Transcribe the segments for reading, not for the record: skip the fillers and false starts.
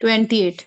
28।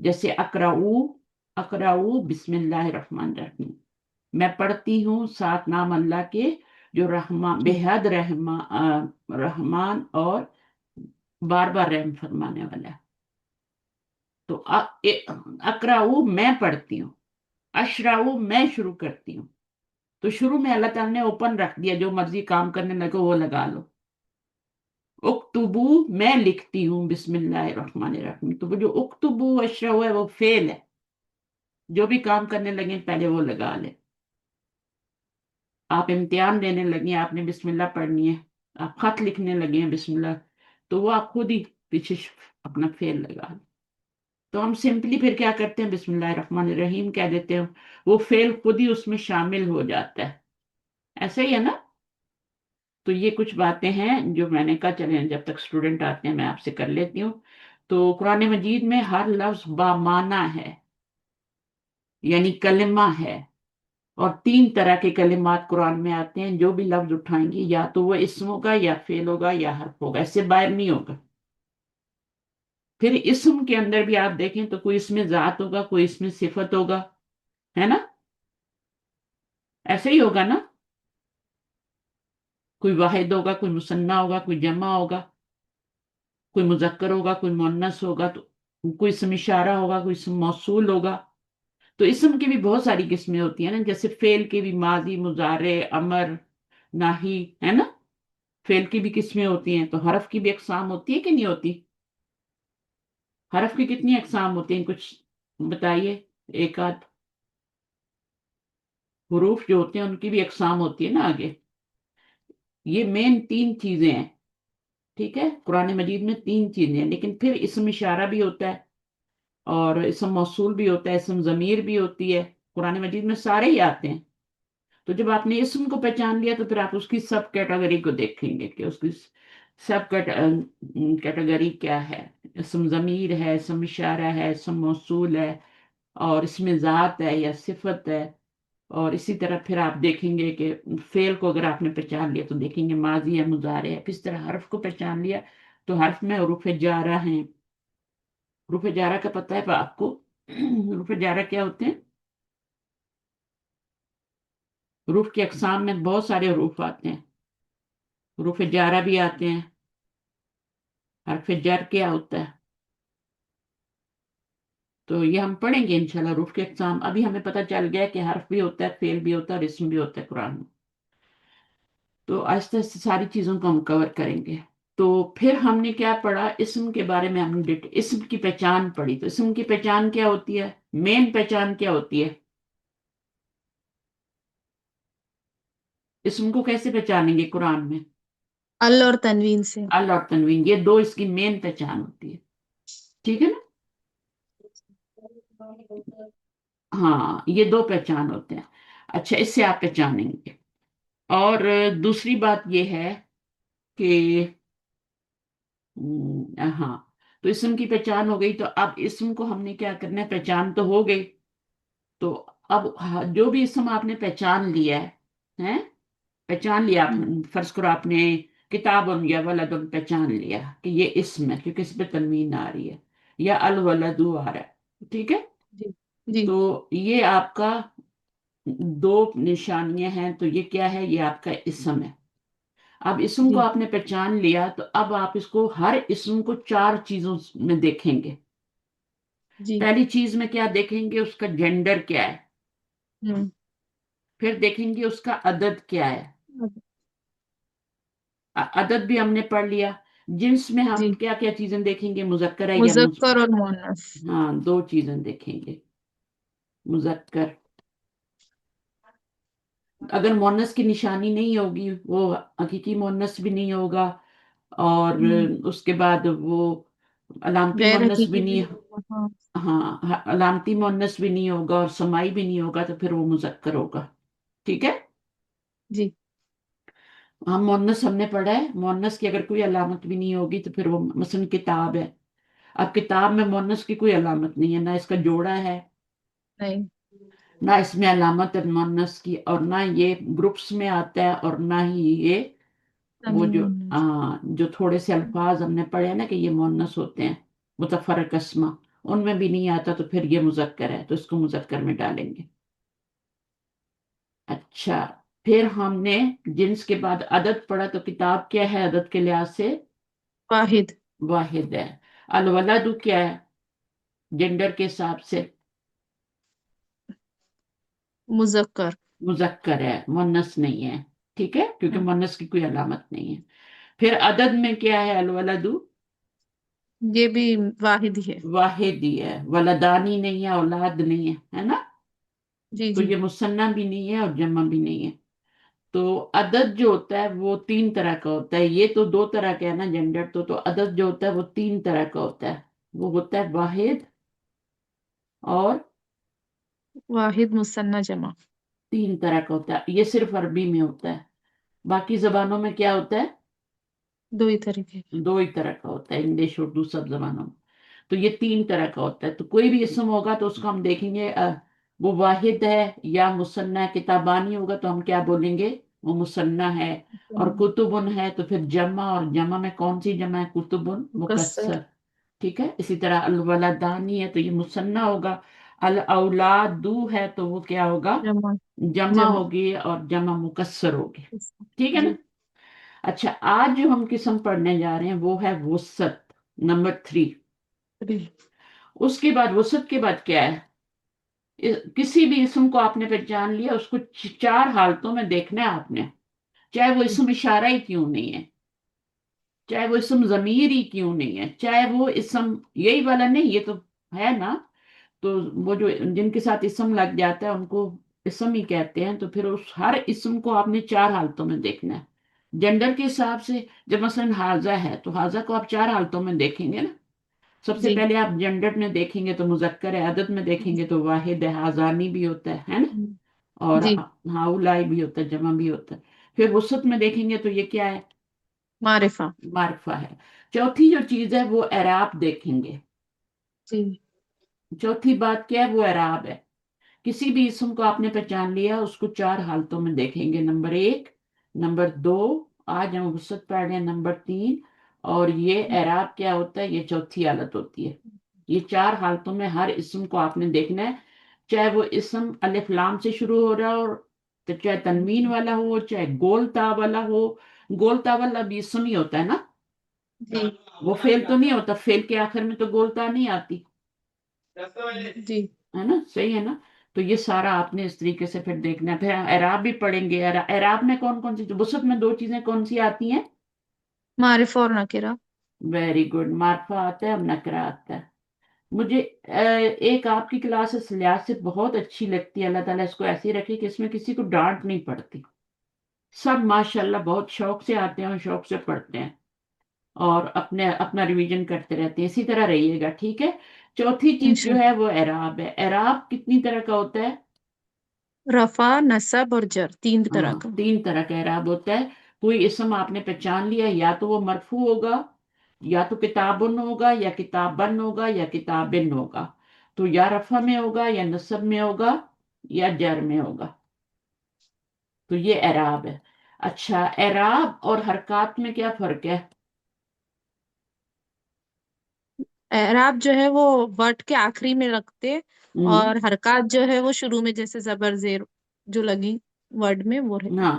جیسے اقرؤ، اقرؤ بسم اللہ الرحمن الرحیم، میں پڑھتی ہوں ساتھ نام اللہ کے جو رحمان، بے جی حد رحمان اور بار بار رحم فرمانے والا ہے۔ تو اقرؤ میں پڑھتی ہوں، اشرؤ میں شروع کرتی ہوں۔ تو شروع میں اللہ تعالیٰ نے اوپن رکھ دیا، جو مرضی کام کرنے لگو وہ لگا لو۔ اکتبو میں لکھتی ہوں بسم اللہ الرحمن الرحیم، تو وہ جو اکتبو اشرؤ ہے وہ فعل ہے، جو بھی کام کرنے لگے پہلے وہ لگا لیں۔ آپ امتحان دینے لگے، آپ نے بسم اللہ پڑھنی ہے، آپ خط لکھنے لگے ہیں بسم اللہ، تو وہ آپ خود ہی پیچھے اپنا فعل لگا لیں۔ تو ہم سمپلی پھر کیا کرتے ہیں، بسم اللہ الرحمن الرحیم کہہ دیتے ہیں، وہ فعل خود ہی اس میں شامل ہو جاتا ہے، ایسا ہی ہے نا؟ تو یہ کچھ باتیں ہیں جو میں نے کہا چلیں جب تک اسٹوڈنٹ آتے ہیں میں آپ سے کر لیتی ہوں۔ تو قرآن مجید میں ہر لفظ بامعنی ہے، یعنی کلمہ ہے، اور 3 طرح کے کلمات قرآن میں آتے ہیں، جو بھی لفظ اٹھائیں گے یا تو وہ اسم ہوگا یا فعل ہوگا یا حرف ہوگا، اس سے باہر نہیں ہوگا۔ پھر اسم کے اندر بھی آپ دیکھیں تو کوئی اس میں ذات ہوگا، کوئی اس میں صفت ہوگا، ہے نا؟ ایسے ہی ہوگا نا؟ کوئی واحد ہوگا، کوئی مثنیٰ ہوگا، کوئی جمع ہوگا، کوئی مذکر ہوگا، کوئی مؤنث ہوگا، تو کوئی اسم اشارہ ہوگا، کوئی اسم موصول ہوگا۔ تو اسم کی بھی بہت ساری قسمیں ہوتی ہیں نا، جیسے فعل کے بھی ماضی، مضارع، امر، ناہی، ہے نا؟ فعل کی بھی قسمیں ہوتی ہیں، تو حرف کی بھی اقسام ہوتی ہے کہ نہیں ہوتی؟ حرف کی کتنی اقسام ہوتی ہیں، کچھ بتائیے ایک آدھ۔ حروف جو ہوتے ہیں ان کی بھی اقسام ہوتی ہے نا آگے۔ یہ مین 3 چیزیں ہیں، ٹھیک ہے؟ قرآن مجید میں 3 چیزیں ہیں، لیکن پھر اسم اشارہ بھی ہوتا ہے، اور اسم موصول بھی ہوتا ہے، اسم ضمیر بھی ہوتی ہے، قرآن مجید میں سارے ہی آتے ہیں۔ تو جب آپ نے اسم کو پہچان لیا تو پھر آپ اس کی سب کیٹیگری کو دیکھیں گے کہ اس کی سب کیٹیگری کیا ہے۔ اسم ضمیر ہے، اسم اشارہ ہے، اسم موصول ہے، اور اس میں ذات ہے یا صفت ہے۔ اور اسی طرح پھر آپ دیکھیں گے کہ فعل کو اگر آپ نے پہچان لیا تو دیکھیں گے ماضی ہے، مضارع ہے۔ کس طرح حرف کو پہچان لیا تو حرف میں حروف جارہ ہیں۔ حروف جارہ کا پتہ ہے آپ کو؟ حروف جارہ کیا ہوتے ہیں؟ حروف کی اقسام میں بہت سارے حروف آتے ہیں، حروف جارہ بھی آتے ہیں۔ حرف جر کیا ہوتا ہے؟ تو یہ ہم پڑھیں گے انشاءاللہ حروف کے اقسام۔ ابھی ہمیں پتہ چل گیا کہ حرف بھی ہوتا ہے، فعل بھی ہوتا ہے، اور اسم بھی ہوتا ہے قرآن میں۔ تو آہستہ آہستہ ساری چیزوں کو ہم کور کریں گے۔ تو پھر ہم نے کیا پڑھا، اسم کے بارے میں ہم نے اسم کی پہچان پڑھی۔ تو اسم کی پہچان کیا ہوتی ہے، مین پہچان کیا ہوتی ہے؟ اسم کو کیسے پہچانیں گے قرآن میں؟ ال اور تنوین سے۔ ال اور تنوین، یہ 2 اس کی مین پہچان ہوتی ہے، ٹھیک ہے نا؟ ہاں، یہ 2 پہچان ہوتے ہیں۔ اچھا، اس سے آپ پہچانیں گے۔ اور دوسری بات یہ ہے کہ ہاں، تو اسم کی پہچان ہو گئی، تو اب اسم کو ہم نے کیا کرنا ہے، پہچان تو ہو گئی، تو اب جو بھی اسم آپ نے پہچان لیا ہے، پہچان لیا آپ، فرض کرو آپ نے کتاب یا ولد پہچان لیا کہ یہ اسم ہے کیونکہ اس پہ تنوین آ رہی ہے، یا الولد آ رہا ہے، ٹھیک ہے؟ جی جی تو یہ آپ کا 2 نشانیاں ہیں، تو یہ کیا ہے، یہ آپ کا اسم ہے۔ اب اسم کو جی آپ نے پہچان لیا تو اب آپ اس کو، ہر اسم کو 4 چیزوں میں دیکھیں گے۔ جی پہلی چیز میں کیا دیکھیں گے، اس کا جینڈر کیا ہے، ہوں پھر دیکھیں گے اس کا عدد کیا ہے۔ عدد بھی ہم نے پڑھ لیا۔ جنس میں ہم جی کیا کیا چیزیں دیکھیں گے، مذکر ہے یا مذکر اور مؤنث۔ ہاں، 2 چیزیں دیکھیں گے، مذکر۔ اگر مؤنث کی نشانی نہیں ہوگی، وہ حقیقی مؤنث بھی نہیں ہوگا، اور ہوں اس کے بعد وہ علامتی غیر مؤنث بھی حقیقی بھی نہیں، ہوگا، ہاں۔ ہاں علامتی مؤنث بھی نہیں ہوگا اور سمائی بھی نہیں ہوگا، تو پھر وہ مذکر ہوگا، ٹھیک ہے؟ جی ہم مؤنث ہم نے پڑھا ہے، مؤنث کی اگر کوئی علامت بھی نہیں ہوگی تو پھر وہ مثلا کتاب ہے۔ اب کتاب میں مؤنث کی کوئی علامت نہیں ہے، نہ اس کا جوڑا ہے، نہیں، نہ اس میں علامت ہے مؤنث کی، اور نہ یہ گروپس میں آتا ہے، اور نہ ہی یہ وہ زمین مؤنث۔ جو تھوڑے سے الفاظ ہم نے پڑھے ہیں نا کہ یہ مؤنث ہوتے ہیں، متفرق اسما، ان میں بھی نہیں آتا تو پھر یہ مذکر ہے تو اس کو مذکر میں ڈالیں گے. اچھا، پھر ہم نے جنس کے بعد عدد پڑھا تو کتاب کیا ہے عدد کے لحاظ سے؟ واحد. واحد ہے. الولد کیا ہے جینڈر کے حساب سے؟ مذکر. مذکر ہے، مونس نہیں ہے. ٹھیک ہے، کیونکہ ہاں، مونس کی کوئی علامت نہیں ہے. پھر عدد میں کیا ہے الولد؟ یہ بھی واحد ہی ہے. واحد ہی ہے، ولدانی نہیں ہے، اولاد نہیں ہے، ہے نا. جی تو جی. یہ مثنیٰ بھی نہیں ہے اور جمع بھی نہیں ہے. تو عدد جو ہوتا ہے وہ تین طرح کا ہوتا ہے. یہ تو دو طرح کا ہے نا جینڈر، تو عدد جو ہوتا ہے وہ تین طرح کا ہوتا ہے. وہ ہوتا ہے واحد اور واحد مثنیٰ جمع. تین طرح کا ہوتا ہے. یہ صرف عربی میں ہوتا ہے. باقی زبانوں میں کیا ہوتا ہے؟ دو ہی طریقے. دو ہی طرح کا ہوتا ہے، انگلش اردو سب زبانوں میں. تو یہ تین طرح کا ہوتا ہے. تو کوئی بھی اسم ہوگا تو اس کو ہم دیکھیں گے وہ واحد ہے یا مثنیٰ ہے. کتابانی ہوگا تو ہم کیا بولیں گے؟ وہ مثنیٰ ہے. اور کتبن ہے تو پھر جمع، اور جمع میں کون سی جمع ہے؟ کتبن مکسر. مکسر. ٹھیک ہے. اسی طرح الولدانی ہے تو یہ مثنیٰ ہوگا. الاولادو ہے تو وہ کیا ہوگا؟ جمع. جمع جمع. ہوگی اور جمع مکسر ہوگی. ٹھیک ہے نا. جی. اچھا، آج جو ہم قسم پڑھنے جا رہے ہیں وہ ہے وسط، نمبر 3. جی. اس کے بعد وسط کے بعد کیا ہے؟ کسی بھی اسم کو آپ نے پہچان لیا، اس کو چار حالتوں میں دیکھنا ہے آپ نے. چاہے وہ اسم اشارہ ہی کیوں نہیں ہے، چاہے وہ اسم ضمیر ہی کیوں نہیں ہے، چاہے وہ اسم یہی والا نہیں، یہ تو ہے نا. تو وہ جو جن کے ساتھ اسم لگ جاتا ہے ان کو اسم ہی کہتے ہیں. تو پھر اس ہر اسم کو آپ نے چار حالتوں میں دیکھنا ہے جینڈر کے حساب سے. جب مثلا حاضہ ہے تو حاضہ کو آپ چار حالتوں میں دیکھیں گے نا. سب سے جی. پہلے آپ جینڈر میں دیکھیں گے تو مذکر ہے، عدد میں دیکھیں گے تو واحد ہے، حاضانی بھی ہوتا ہے نا. اور جی. ہاؤلائی بھی ہوتا ہے، جمع بھی ہوتا ہے. پھر وسط میں دیکھیں گے تو یہ کیا ہے؟ معرفہ. معرفہ ہے. چوتھی جو چیز ہے وہ اعراب دیکھیں گے. جی. چوتھی بات کیا ہے؟ وہ اعراب ہے. کسی بھی اسم کو آپ نے پہچان لیا اس کو چار حالتوں میں دیکھیں گے. نمبر 1، نمبر 2، آج ہم وسط پڑھ رہے ہیں نمبر 3. اور یہ اعراب کیا ہوتا ہے؟ یہ چوتھی حالت ہوتی ہے. یہ چار حالتوں میں ہر اسم کو آپ نے دیکھنا ہے. چاہے وہ اسم الف لام سے شروع ہو رہا ہو، تو چاہے تنوین والا ہو، چاہے گول تا والا ہو. گول تا والا بھی اسم ہی ہوتا ہے نا. جی. وہ فعل تو نہیں ہوتا، فعل کے آخر میں تو گول تا نہیں آتی، جی. ہے نا. صحیح ہے نا. تو یہ سارا آپ نے اس طریقے سے پھر دیکھنا ہے. پھر اعراب بھی پڑھیں گے. اعراب میں کون کون سی وسط میں دو چیزیں کون سی آتی ہیں؟ معرفہ اور نکرہ. Very good. معرفہ آتا ہے اور نکرہ آتا ہے. مجھے ایک آپ کی کلاس اس لحاظ سے بہت اچھی لگتی ہے. اللہ تعالیٰ اس کو ایسی رکھے کہ اس میں کسی کو ڈانٹ نہیں پڑتی. سب ماشاءاللہ بہت شوق سے آتے ہیں اور شوق سے پڑھتے ہیں اور اپنا ریویژن کرتے رہتے ہیں. اسی طرح رہیے گا، ٹھیک ہے. چوتھی چیز جو ہے انشاءاللہ. وہ اعراب ہے. اعراب کتنی طرح کا ہوتا ہے؟ رفع، نصب اور جر، تین طرح ہاں، کا. تین طرح کا اعراب ہوتا ہے. کوئی اسم آپ نے پہچان لیا، یا تو وہ مرفوع ہوگا، یا تو کتابن ہوگا، یا کتابن ہوگا، یا کتابن ہوگا. تو یا رفع میں ہوگا، یا نصب میں ہوگا، یا جر میں ہوگا. تو یہ اعراب ہے. اچھا، اعراب اور حرکات میں کیا فرق ہے؟ اعراب جو ہے وہ ورڈ کے آخری میں رکھتے، ہوں، اور حرکات جو ہے وہ شروع میں، جیسے زبر زیر جو لگی ورڈ میں وہ رہتی. ہاں.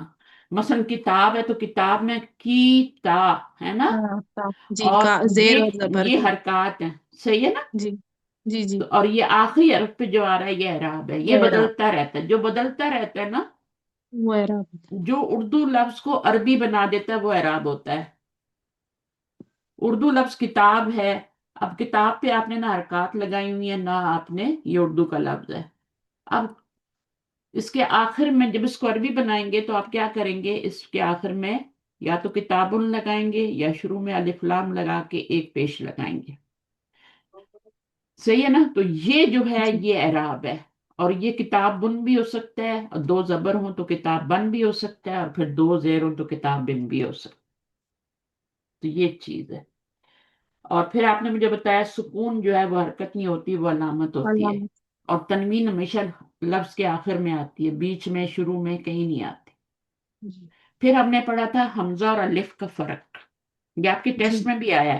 مثلا کتاب ہے تو کتاب میں کی تا ہے نا. ہاں جی، اور کا زیر یہ اور زبر یہ کی. حرکات ہیں. صحیح ہے نا. جی جی. جی. اور یہ آخری حرف پہ جو آ رہا ہے یہ اعراب ہے. وہ یہ اعراب. بدلتا رہتا ہے. جو بدلتا رہتا ہے نا، وہ اعراب. جو اردو لفظ کو عربی بنا دیتا ہے وہ اعراب ہوتا ہے. اردو لفظ کتاب ہے. اب کتاب پہ آپ نے نہ حرکات لگائی ہوئی ہیں نہ آپ نے، یہ اردو کا لفظ ہے. اب اس کے آخر میں جب اس کو عربی بنائیں گے تو آپ کیا کریں گے؟ اس کے آخر میں یا تو کتابن لگائیں گے یا شروع میں الف لام لگا کے ایک پیش لگائیں گے. صحیح ہے نا. تو یہ جو ہے جی. یہ اعراب ہے. اور یہ کتاب بن بھی ہو سکتا ہے، اور دو زبر ہوں تو کتاب بن بھی ہو سکتا ہے، اور پھر دو زیر ہوں تو کتاب بن بھی ہو سکتا ہے. تو یہ چیز ہے. اور پھر آپ نے مجھے بتایا سکون جو ہے وہ حرکت نہیں ہوتی، وہ علامت ہوتی ہے. علامت. اور تنوین ہمیشہ لفظ کے آخر میں آتی ہے، بیچ میں شروع میں کہیں نہیں آتی. جی. پھر ہم نے پڑھا تھا حمزہ اور الف کا فرق. یہ آپ کے جی. ٹیسٹ میں بھی آیا ہے.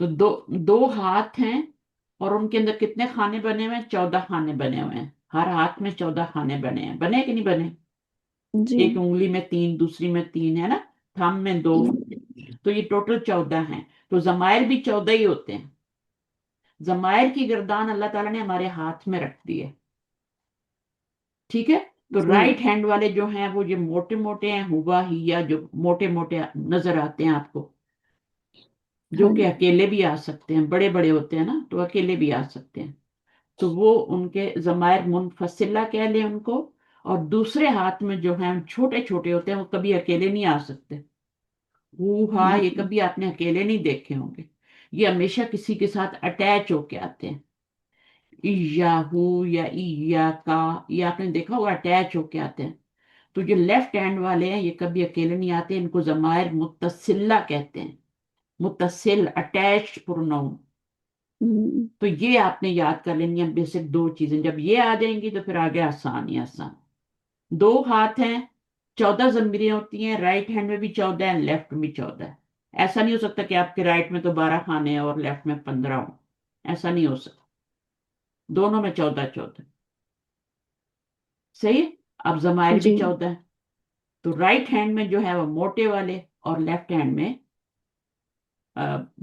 تو دو دو ہاتھ ہیں اور ان کے اندر کتنے خانے بنے ہوئے ہیں؟ 14 خانے بنے ہوئے ہیں، ہر ہاتھ میں 14 خانے بنے ہیں، بنے کہ نہیں بنے؟ جی ایک انگلی میں 3، دوسری میں 3 ہے نا، تھم میں 2، تو یہ ٹوٹل 14 ہیں۔ تو ضمائر بھی 14 ہی ہوتے ہیں۔ ضمائر کی گردان اللہ تعالیٰ نے ہمارے ہاتھ میں رکھ دی ہے، ٹھیک ہے؟ تو جی رائٹ ہینڈ والے جو ہیں وہ یہ موٹے موٹے ہیں، ہوا ہی یا جو موٹے موٹے نظر آتے ہیں آپ کو، جو ہاں کہ جی اکیلے بھی آ سکتے ہیں، بڑے بڑے ہوتے ہیں نا تو اکیلے بھی آ سکتے ہیں، تو وہ ان کے ضمائر منفصلہ کہہ لیں ان کو۔ اور دوسرے ہاتھ میں جو ہیں چھوٹے چھوٹے ہوتے ہیں، وہ کبھی اکیلے نہیں آ سکتے، ہاں یہ ہم، کبھی آپ نے اکیلے نہیں دیکھے ہوں گے، یہ ہمیشہ کسی کے ساتھ اٹیچ ہو کے آتے ہیں، ایاہو یا ایا کا، یہ آپ نے دیکھا ہوگا اٹیچ ہو کے آتے ہیں۔ تو جو لیفٹ ہینڈ والے ہیں یہ کبھی اکیلے نہیں آتے، ان کو ضمائر متصلہ کہتے ہیں، متصل اٹیچ پروناؤن۔ تو یہ آپ نے یاد کر لینی ہے بیسک دو چیزیں، جب یہ آ جائیں گی تو پھر آگے آسان ہی آسان۔ دو ہاتھ ہیں، 14 ضمیریں ہوتی ہیں، رائٹ ہینڈ میں بھی 14 ہے، لیفٹ میں بھی 14 ہے۔ ایسا نہیں ہو سکتا کہ آپ کے رائٹ میں تو 12 خانے ہیں اور لیفٹ میں 15 ہوں، ایسا نہیں ہو سکتا، دونوں میں 14 14۔ صحیح ہے؟ اب ضمائر بھی جی 14 ہے، تو رائٹ ہینڈ میں جو ہے وہ موٹے والے اور لیفٹ ہینڈ میں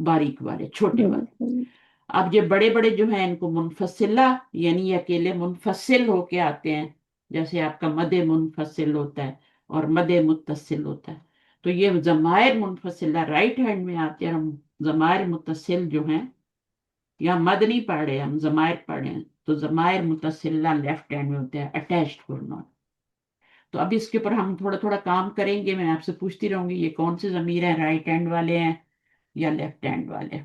باریک والے، چھوٹے والے۔ بالکل اب یہ بڑے بڑے جو ہیں ان کو منفصلہ، یعنی یہ اکیلے منفصل ہو کے آتے ہیں، جیسے آپ کا مد منفصل ہوتا ہے اور مد متصل ہوتا ہے۔ تو یہ ضمائر منفصلہ رائٹ ہینڈ میں آتے ہیں، ہم ضمائر متصل جو ہیں، یا مد نہیں پڑھ رہے ہم ضمائر پڑھ رہے ہیں، تو ضمائر متصلہ لیفٹ ہینڈ میں ہوتے ہیں، اٹیچڈ پروناؤن۔ تو اب اس کے اوپر ہم تھوڑا تھوڑا کام کریں گے، میں آپ سے پوچھتی رہوں گی یہ کون سے ضمیر ہیں، رائٹ ہینڈ والے ہیں یا لیفٹ ہینڈ والے؟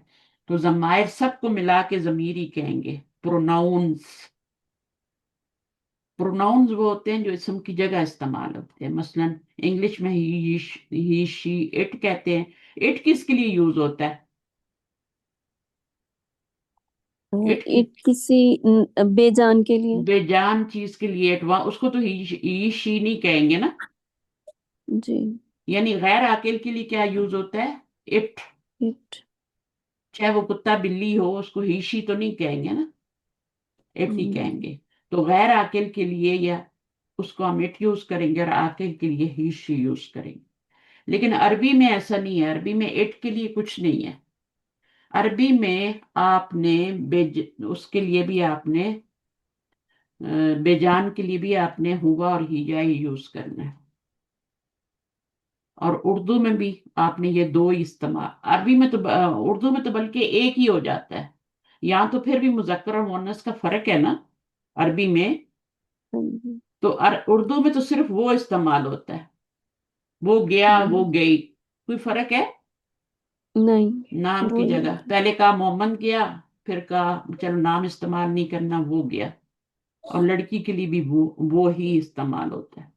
تو ضمائر سب کو ملا کے ضمیر ہی کہیں گے، پروناؤنس۔ پروناؤنز وہ ہوتے ہیں جو اسم کی جگہ استعمال ہوتے ہیں، مثلا انگلش میں ہی شی اٹ کہتے ہیں، اٹ کس کے لیے یوز ہوتا ہے؟ اٹ کی کسی بے جان کے لیے بے جان چیز کے لیے اٹ، وہاں اس کو تو ہی شی نہیں کہیں گے نا، جی یعنی غیر عاقل کے لیے کیا یوز ہوتا ہے؟ اٹ۔ اٹ چاہے وہ کتا بلی ہو اس کو ہی شی تو نہیں کہیں گے نا، اٹ ہی کہیں گے۔ تو غیر عاقل کے لیے یا اس کو ہم اٹ یوز کریں گے، اور عاقل کے لیے ہی شی یوز کریں گے۔ لیکن عربی میں ایسا نہیں ہے، عربی میں اٹ کے لیے کچھ نہیں ہے۔ عربی میں آپ نے اس کے لیے بھی آپ نے بے جان کے لیے بھی آپ نے ہوا اور ہیجا ہی یوز کرنا ہے، اور اردو میں بھی آپ نے یہ دو ہی استعمال، عربی میں تو اردو میں تو بلکہ ایک ہی ہو جاتا ہے، یہاں تو پھر بھی مذکر اور مؤنث کا فرق ہے نا عربی میں، تو اردو میں تو صرف وہ استعمال ہوتا ہے، وہ گیا وہ گئی، کوئی فرق ہے؟ نہیں نام کی وہی جگہ پہلے کہا محمد گیا، پھر کہا چلو نام استعمال نہیں کرنا، وہ گیا، اور لڑکی کے لیے بھی وہ ہی استعمال ہوتا ہے۔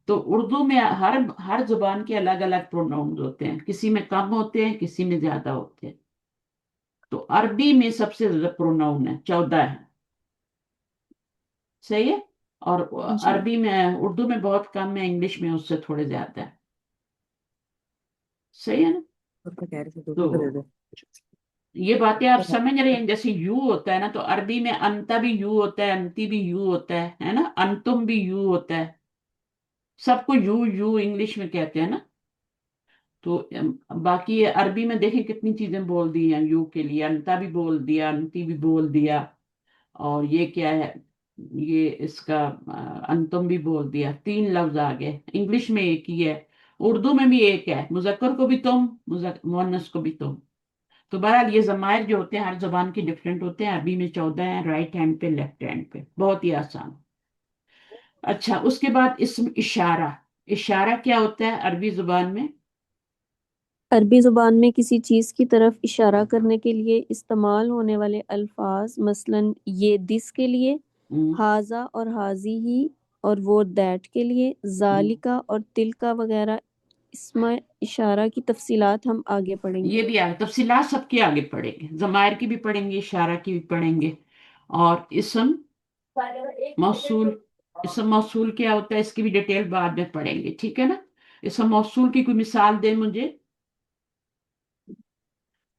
تو اردو میں ہر زبان کے الگ الگ پروناؤنز ہوتے ہیں، کسی میں کم ہوتے ہیں، کسی میں زیادہ ہوتے ہیں۔ تو عربی میں سب سے زیادہ پروناؤن ہے، 14 ہے، صحیح ہے؟ اور جی عربی میں اردو میں بہت کم ہے، انگلش میں اس سے تھوڑے زیادہ ہے، صحیح ہے نا؟ تو یہ باتیں آپ سمجھ رہے ہیں، جیسے یو ہوتا ہے نا، تو عربی میں انتا بھی یو ہوتا ہے، انتی بھی یو ہوتا ہے نا، انتم بھی یو ہوتا ہے، سب کو یو یو انگلش میں کہتے ہیں نا۔ تو باقی عربی میں دیکھیں کتنی چیزیں بول دی ہیں یو کے لیے، انتا بھی بول دیا، انتی بھی بول دیا، اور یہ کیا ہے، یہ اس کا انتم بھی بول دیا، 3 لفظ آ گئے، انگلش میں ایک ہی ہے، اردو میں بھی ایک ہے، مذکر کو بھی تم، مؤنث کو بھی تم۔ تو بہرحال یہ ضمائر جو ہوتے ہیں ہر زبان کے ڈفرینٹ ہوتے ہیں، عربی میں 14 ہیں، رائٹ ہینڈ پہ لیفٹ ہینڈ پہ، بہت ہی آسان۔ اچھا اس کے بعد اسم اشارہ، اشارہ کیا ہوتا ہے عربی زبان میں؟ عربی زبان میں کسی چیز کی طرف اشارہ کرنے کے لیے استعمال ہونے والے الفاظ، مثلاً یہ دس کے لیے، ہم، ہاذا اور ہاذی ہی، اور وہ دیٹ کے لیے، ہم، ذالکا اور تلکا وغیرہ اسم اشارہ کی تفصیلات ہم آگے پڑھیں گے۔ یہ بھی آگے تفصیلات سب کے آگے پڑھیں گے، ضمائر کی بھی پڑھیں گے، اشارہ کی بھی پڑھیں گے، اور اسم موصول، اسم موصول کیا ہوتا ہے اس کی بھی ڈیٹیل بعد میں پڑھیں گے، ٹھیک ہے نا؟ اسم موصول کی کوئی مثال دیں مجھے،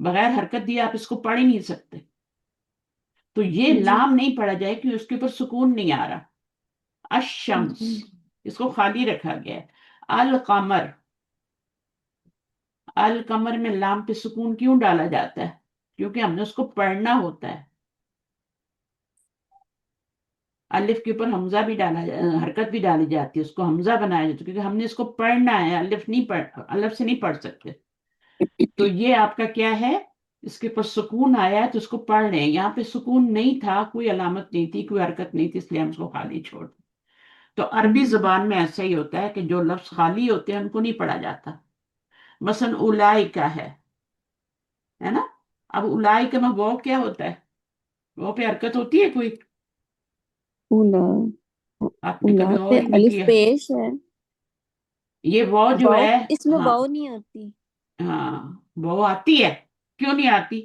بغیر حرکت دیے آپ اس کو پڑھ ہی نہیں سکتے. تو یہ جی لام نہیں پڑھا جائے کیونکہ اس کے اوپر سکون نہیں آ رہا. الشمس، جی اس کو خالی رکھا گیا ہے. القمر، القمر میں لام پہ سکون کیوں ڈالا جاتا ہے؟ کیونکہ ہم نے اس کو پڑھنا ہوتا ہے. الف کے اوپر حمزہ بھی حرکت بھی ڈالی جاتی ہے، اس کو حمزہ بنایا جاتا ہے کیونکہ ہم نے اس کو پڑھنا ہے، الف سے نہیں پڑھ سکتے. تو یہ آپ کا کیا ہے، اس کے اوپر سکون آیا ہے تو اس کو پڑھ رہے ہیں. یہاں پہ سکون نہیں تھا، کوئی علامت نہیں تھی، کوئی حرکت نہیں تھی، اس لیے ہم اس کو خالی چھوڑ دیں. تو عربی زبان میں ایسا ہی ہوتا ہے کہ جو لفظ خالی ہوتے ہیں ان کو نہیں پڑھا جاتا. مثلا اولائکا ہے نا. اب اولائکا میں وہ کیا ہوتا ہے، وہ پہ حرکت ہوتی ہے کوئی؟ اولا، آپ نے اولا کبھی پہ غور ہی نہیں الف کیا. پیش ہے. یہ وہ جو واؤ، ہے. اس میں ہاں واؤ نہیں آتی. ہاں، وہ آتی ہے. کیوں نہیں آتی؟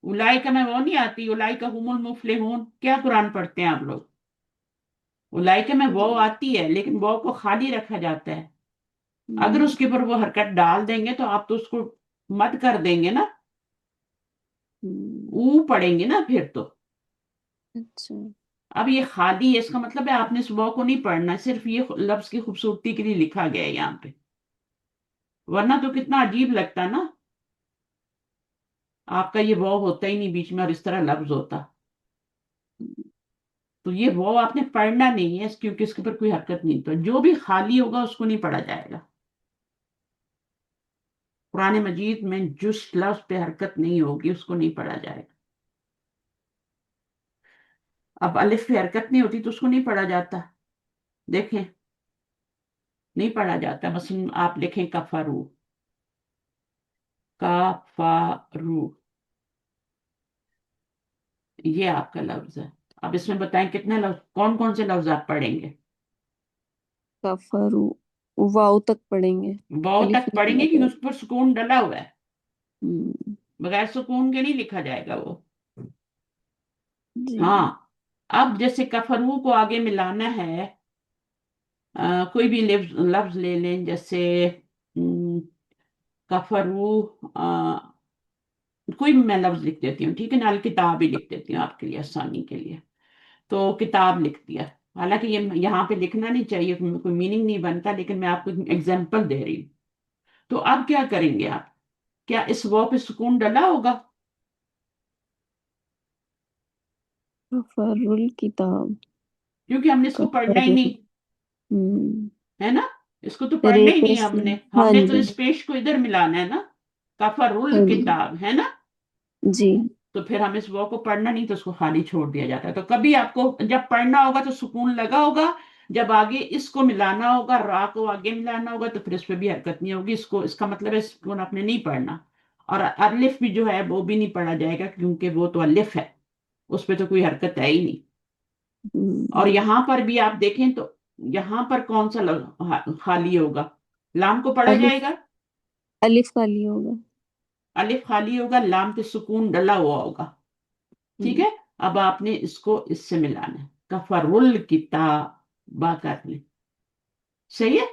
اولائکا میں وہ نہیں آتی. اولائکا هم المفلحون، کیا قرآن پڑھتے ہیں آپ لوگ؟ اولائکا میں وہ جی آتی ہے لیکن وہ کو خالی رکھا جاتا ہے. اگر ہوں اس کے اوپر وہ حرکت ڈال دیں گے تو آپ تو اس کو مد کر دیں گے نا، ہوں او پڑیں گے نا پھر تو. اچھا. اب یہ خالی ہے، اس کا مطلب ہے آپ نے اس واو کو نہیں پڑھنا، صرف یہ لفظ کی خوبصورتی کے لیے لکھا گیا ہے یہاں پہ. ورنہ تو کتنا عجیب لگتا نا، آپ کا یہ واو ہوتا ہی نہیں بیچ میں اور اس طرح لفظ ہوتا. تو یہ واو آپ نے پڑھنا نہیں ہے کیونکہ اس کے اوپر کوئی حرکت نہیں. تو جو بھی خالی ہوگا اس کو نہیں پڑھا جائے گا. قرآن مجید میں جس لفظ پہ حرکت نہیں ہوگی اس کو نہیں پڑھا جائے گا. اب الف پہ حرکت نہیں ہوتی تو اس کو نہیں پڑھا جاتا. دیکھیں، نہیں پڑھا جاتا. مثلا آپ لکھیں کفرو، کافارو، یہ آپ کا لفظ ہے. اب اس میں بتائیں کتنے لفظ، کون کون سے لفظ آپ پڑھیں گے؟ کفرو، واؤ تک پڑھیں گے. واو الف تک نہیں پڑھیں گے لگا. کیونکہ اس پر سکون ڈلا ہوا ہے. ہوں بغیر سکون کے نہیں لکھا جائے گا وہ. جی ہاں. اب جیسے کفرو کو آگے ملانا ہے، کوئی بھی لفظ لے لیں، جیسے کفرو، کوئی بھی میں لفظ لکھ دیتی ہوں، ٹھیک ہے نا. الکتاب ہی لکھ دیتی ہوں آپ کے لیے آسانی کے لیے. تو کتاب لکھ دیا. حالانکہ یہ یہاں پہ لکھنا نہیں چاہیے، کوئی میننگ نہیں بنتا، لیکن میں آپ کو ایگزامپل دے رہی ہوں. تو اب کیا کریں گے آپ؟ کیا اس وہ پہ سکون ڈلا ہوگا؟ کفر الکتاب. کیونکہ ہم نے اس کو پڑھنا ہی کفر نہیں ہوں ہے نا. اس کو تو رے پڑھنا ہی نہیں ہے. پیش ہم میں. نے ہم ہاں نے تو جی. اس پیش کو ادھر ملانا ہے نا. کفر ہاں جی. الکتاب ہے نا. جی تو پھر ہم اس وہ کو پڑھنا نہیں تو اس کو خالی چھوڑ دیا جاتا ہے. تو کبھی آپ کو جب پڑھنا ہوگا تو سکون لگا ہوگا، جب آگے اس کو ملانا ہوگا، را کو آگے ملانا ہوگا تو پھر اس پہ بھی حرکت نہیں ہوگی. اس کا مطلب ہے سکون آپ نے نہیں پڑھنا. اور الف بھی جو ہے وہ بھی نہیں پڑھا جائے گا کیونکہ وہ تو الف ہے، اس پہ تو کوئی حرکت ہے ہی نہیں. اور ہوں یہاں پر بھی آپ دیکھیں تو یہاں پر کون سا لفظ خالی ہوگا؟ لام کو پڑھا الف، جائے گا. الف خالی ہوگا. الف خالی ہوگا، لام پہ سکون ڈلا ہوا ہوگا. ٹھیک ہوں ہے. اب آپ نے اس کو اس سے ملانا ہے. کفر الکتاب کر لیں. صحیح ہے.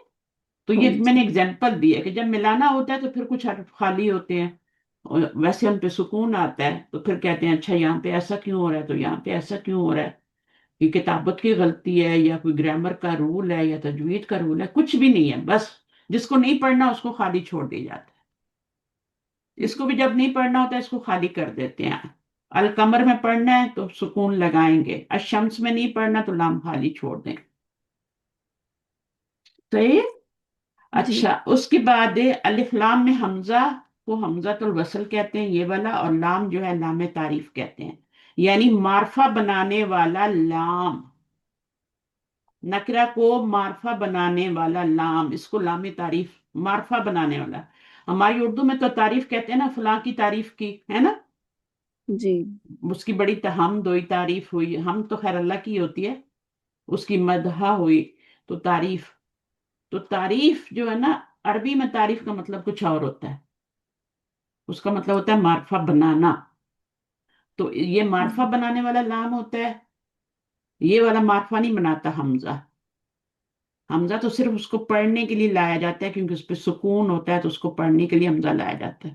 تو ہاں یہ میں جی. نے اگزامپل دی ہے کہ جب ملانا ہوتا ہے تو پھر کچھ حرف خالی ہوتے ہیں، اور ویسے ان پہ سکون آتا ہے تو پھر کہتے ہیں اچھا یہاں پہ ایسا کیوں ہو رہا ہے، تو یہاں پہ ایسا کیوں ہو رہا ہے. یہ کتابت کی غلطی ہے یا کوئی گرامر کا رول ہے یا تجوید کا رول ہے؟ کچھ بھی نہیں ہے. بس جس کو نہیں پڑھنا اس کو خالی چھوڑ دیا جاتا ہے. اس کو بھی جب نہیں پڑھنا ہوتا ہے اس کو خالی کر دیتے ہیں. القمر میں پڑھنا ہے تو سکون لگائیں گے، الشمس میں نہیں پڑھنا تو لام خالی چھوڑ دیں. صحیح. جی اچھا، اس کے بعد الف لام میں حمزہ کو حمزۃ الوصل کہتے ہیں، یہ والا. اور لام جو ہے لام تعریف کہتے ہیں، یعنی معرفہ بنانے والا لام. نکرہ کو معرفہ بنانے والا لام، اس کو لام تعریف، معرفہ بنانے والا. ہماری اردو میں تو تعریف کہتے ہیں نا، فلاں کی تعریف کی ہے نا. جی اس کی بڑی حمد ہوئی، تعریف ہوئی. ہم تو خیر اللہ کی ہوتی ہے، اس کی مدح ہوئی تو تعریف. تو تعریف جو ہے نا، عربی میں تعریف کا مطلب کچھ اور ہوتا ہے. اس کا مطلب ہوتا ہے معرفہ بنانا. تو یہ معرفہ بنانے والا لام ہوتا ہے. یہ والا معرفہ نہیں بناتا حمزہ. حمزہ تو صرف اس کو پڑھنے کے لیے لایا جاتا ہے کیونکہ اس پہ سکون ہوتا ہے تو اس کو پڑھنے کے لیے حمزہ لایا جاتا ہے.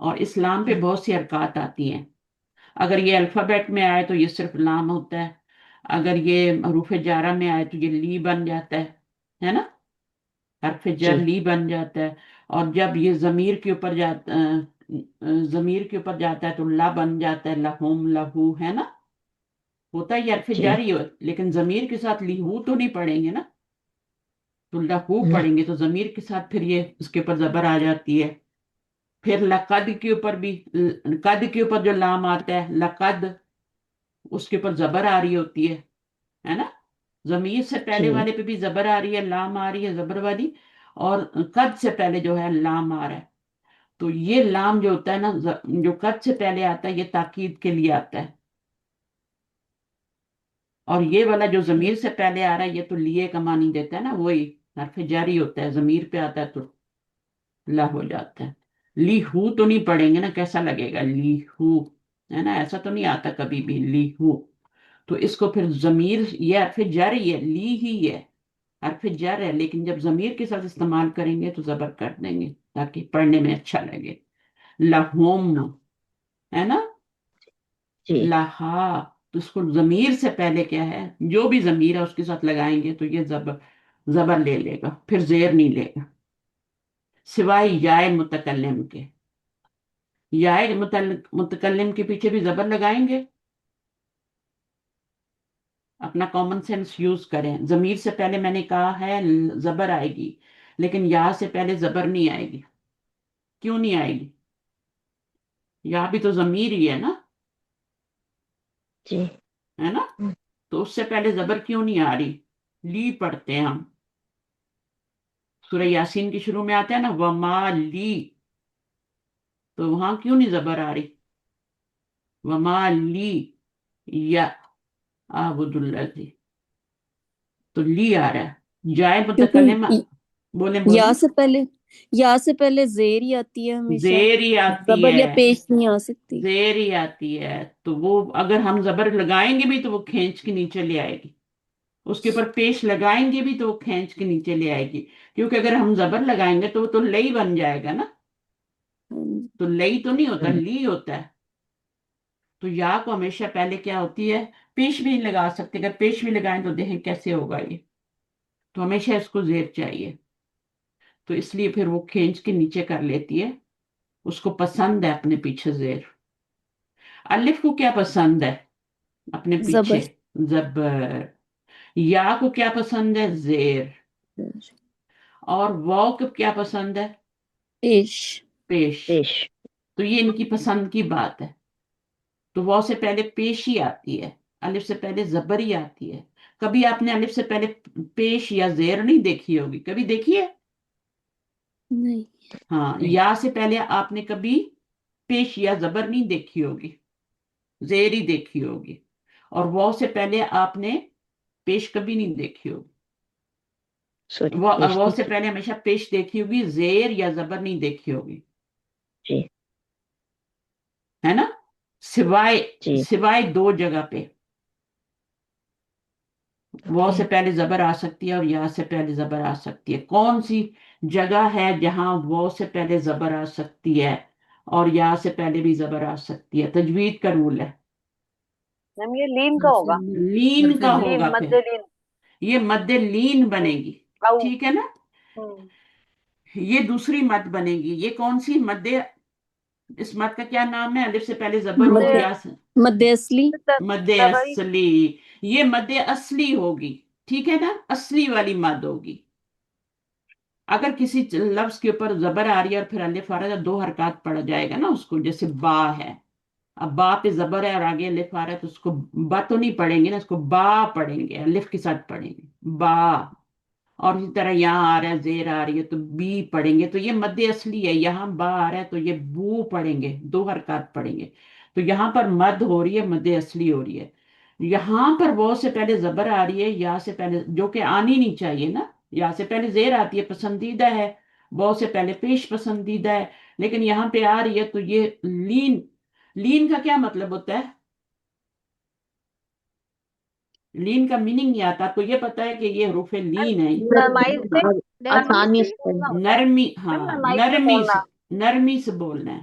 اور اسلام پہ بہت سی حرکات آتی ہیں. اگر یہ الفابیٹ میں آئے تو یہ صرف لام ہوتا ہے، اگر یہ حروف جارہ میں آئے تو یہ لی بن جاتا ہے نا، حرف جر جی لی بن جاتا ہے. اور جب یہ ضمیر کے اوپر جاتا ہے تو لا بن جاتا ہے، لہم لہو، ہے نا، ہوتا ہے یہ حرف جی جاری ہو، لیکن ضمیر کے ساتھ لیہو تو نہیں پڑھیں گے نا، تو لہو نہ پڑھیں گے تو ضمیر کے ساتھ پھر یہ اس کے اوپر زبر آ جاتی ہے. پھر لقد کے اوپر بھی، قد کے اوپر جو لام آتا ہے لقد، اس کے اوپر زبر آ رہی ہوتی ہے نا. ضمیر سے جی پہلے والے پہ بھی زبر آ رہی ہے، لام آ رہی ہے زبر والی، اور قد سے پہلے جو ہے لام آ رہا ہے. تو یہ لام جو ہوتا ہے نا، جو قد سے پہلے آتا ہے، یہ تاکید کے لیے آتا ہے. اور یہ والا جو ضمیر سے پہلے آ رہا ہے، یہ تو لیے کا معنی دیتا ہے نا، وہی حرف جاری ہوتا ہے، ضمیر پہ آتا ہے تو لا ہو جاتا ہے. لی ہو تو نہیں پڑھیں گے نا، کیسا لگے گا لی ہو، ہے نا، ایسا تو نہیں آتا کبھی بھی لی ہو. تو اس کو پھر ضمیر، یہ حرف جر ہی ہے، لی ہی ہے، حرف جر ہے، لیکن جب ضمیر کے ساتھ استعمال کریں گے تو زبر کر دیں گے تاکہ پڑھنے میں اچھا لگے. لہم، ہے نا، جی لہا. تو اس کو ضمیر سے پہلے کیا ہے، جو بھی ضمیر ہے اس کے ساتھ لگائیں گے تو یہ زبر لے لے گا، پھر زیر نہیں لے گا، سوائے یائے متکلم کے. یائے متکلم کے پیچھے بھی زبر لگائیں گے. اپنا کامن سینس یوز کریں. ضمیر سے پہلے میں نے کہا ہے زبر آئے گی، لیکن یا سے پہلے زبر نہیں آئے گی. کیوں نہیں آئے گی؟ یا بھی تو ضمیر ہی ہے نا، جی ہے نا. تو اس سے پہلے زبر کیوں نہیں آ رہی؟ لی پڑھتے ہیں ہم، سورہ یاسین کی شروع میں آتا ہے نا وما لی، تو وہاں کیوں نہیں زبر آ رہی؟ وما لی یا عبد اللہ، تو لی آ رہا ہے. جائے متکلم، کیونکہ بولیں بولیں. یا سے پہلے زیر ہی آتی ہے ہمیشہ، زیر ہی آتی زبر یا ہے، پیش نہیں آ سکتی. زیر ہی آتی ہے، تو وہ اگر ہم زبر لگائیں گے بھی تو وہ کھینچ کے نیچے لے آئے گی، اس کے اوپر پیش لگائیں گے بھی تو وہ کھینچ کے نیچے لے آئے گی. کیونکہ اگر ہم زبر لگائیں گے تو وہ تو لئی بن جائے گا نا، ہاں جی. تو لئی تو نہیں ہوتا، لی ہوتا ہے. تو یا کو ہمیشہ پہلے کیا ہوتی ہے، پیش بھی نہیں لگا سکتے، اگر پیش بھی لگائیں تو دیکھیں کیسے ہوگا یہ، تو ہمیشہ اس کو زیر چاہیے. تو اس لیے پھر وہ کھینچ کے نیچے کر لیتی ہے، اس کو پسند ہے اپنے پیچھے زیر. الف کو کیا پسند ہے اپنے پیچھے؟ زبر. زبر. یا کو کیا پسند ہے؟ زیر. اور واو کو کیا پسند ہے؟ پیش. پیش. پیش تو یہ ان کی پسند کی بات ہے. تو واو سے پہلے پیش ہی آتی ہے، الف سے پہلے زبر ہی آتی ہے. کبھی آپ نے الف سے پہلے پیش یا زیر نہیں دیکھی ہوگی، کبھی دیکھی ہے؟ نہیں. ہاں، نہیں یا سے پہلے آپ نے کبھی پیش یا زبر نہیں دیکھی ہوگی، زیر ہی دیکھی ہوگی. اور واو سے پہلے آپ نے پیش کبھی نہیں دیکھی ہوگی. سوری پیش واو نہیں سے کی. پہلے ہمیشہ پیش دیکھی ہوگی، زیر یا زبر نہیں دیکھی ہوگی، جی ہے نا. سوائے جی سوائے دو جگہ پہ واو اوکے. سے پہلے زبر آ سکتی ہے اور یا سے پہلے زبر آ سکتی ہے. کون سی جگہ ہے جہاں واو سے پہلے زبر آ سکتی ہے اور یا سے پہلے بھی زبر آ سکتی ہے؟ تجوید کا رول ہے. میم یہ لین کا ہوگا، لین کا لین ہوگا، پھر مد لین. یہ مد لین بنے گی، او. ٹھیک ہے نا. یہ دوسری مد بنے گی. یہ کون سی مد؟ اس مد کا کیا نام ہے؟ الف سے پہلے زبر ہو اور مد یا سے مد اصلی. مد تبعی. اصلی. یہ مد اصلی ہوگی، ٹھیک ہے نا، اصلی والی مد ہوگی. اگر کسی لفظ کے اوپر زبر آ رہی ہے اور پھر الف آ رہا ہے تو دو حرکات پڑ جائے گا نا اس کو، جیسے با ہے، اب با پہ زبر ہے اور آگے الف آ رہا ہے تو اس کو با تو نہیں پڑھیں گے نا، اس کو با پڑھیں گے، الف کے ساتھ پڑھیں گے با. اور اسی طرح یہاں آ رہا ہے زیر آ رہی ہے تو بی پڑھیں گے، تو یہ مد اصلی ہے. یہاں با آ رہا ہے تو یہ بو پڑھیں گے، دو حرکات پڑھیں گے. تو یہاں پر مد ہو رہی ہے، مد اصلی ہو رہی ہے. یہاں پر وہ سے پہلے زبر آ رہی ہے، یا سے پہلے، جو کہ آنی نہیں چاہیے نا. یا سے پہلے زیر آتی ہے، پسندیدہ ہے. وہ سے پہلے پیش پسندیدہ ہے، لیکن یہاں پہ آ رہی ہے تو یہ لین. لین کا کیا مطلب ہوتا ہے؟ لین کا میننگ نہیں آتا. تو یہ پتا ہے کہ یہ حروف لین ہے، نرمائی سے، نرمی آسانی سے سے بولنا ہوتا ہے. نرمی. میم ہاں، نرمائی سے نرمی سے، بولنا. نرمی سے بولنا ہے.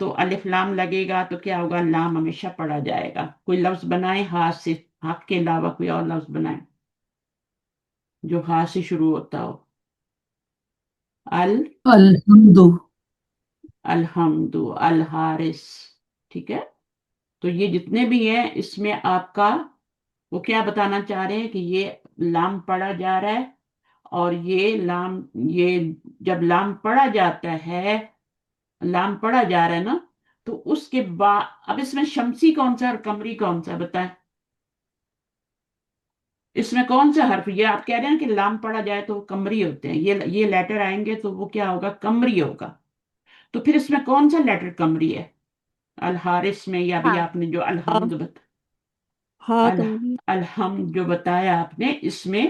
تو الف لام لگے گا تو کیا ہوگا؟ لام ہمیشہ پڑھا جائے گا. کوئی لفظ بنائے ہاتھ سے، ہاتھ کے علاوہ کوئی اور لفظ بنائے جو ہاتھ سے شروع ہوتا ہو. ال الحمد الحمد الحارث. ٹھیک ہے، تو یہ جتنے بھی ہیں اس میں آپ کا وہ کیا بتانا چاہ رہے ہیں کہ یہ لام پڑھا جا رہا ہے، اور یہ لام، یہ جب لام پڑھا جاتا ہے، لام پڑھا جا رہا ہے نا، تو اس کے بعد اب اس میں شمسی کون سا اور قمری کون سا بتائیں؟ اس میں کون سا حرف؟ یہ آپ کہہ رہے ہیں کہ لام پڑھا جائے تو وہ قمری ہوتے ہیں، یہ لیٹر آئیں گے تو وہ کیا ہوگا؟ قمری ہوگا. تو پھر اس میں کون سا لیٹر قمری ہے الحارث میں؟ یا ابھی ہاں آپ نے جو الحمد ہاں کمری، الحمد جو بتایا آپ نے، اس میں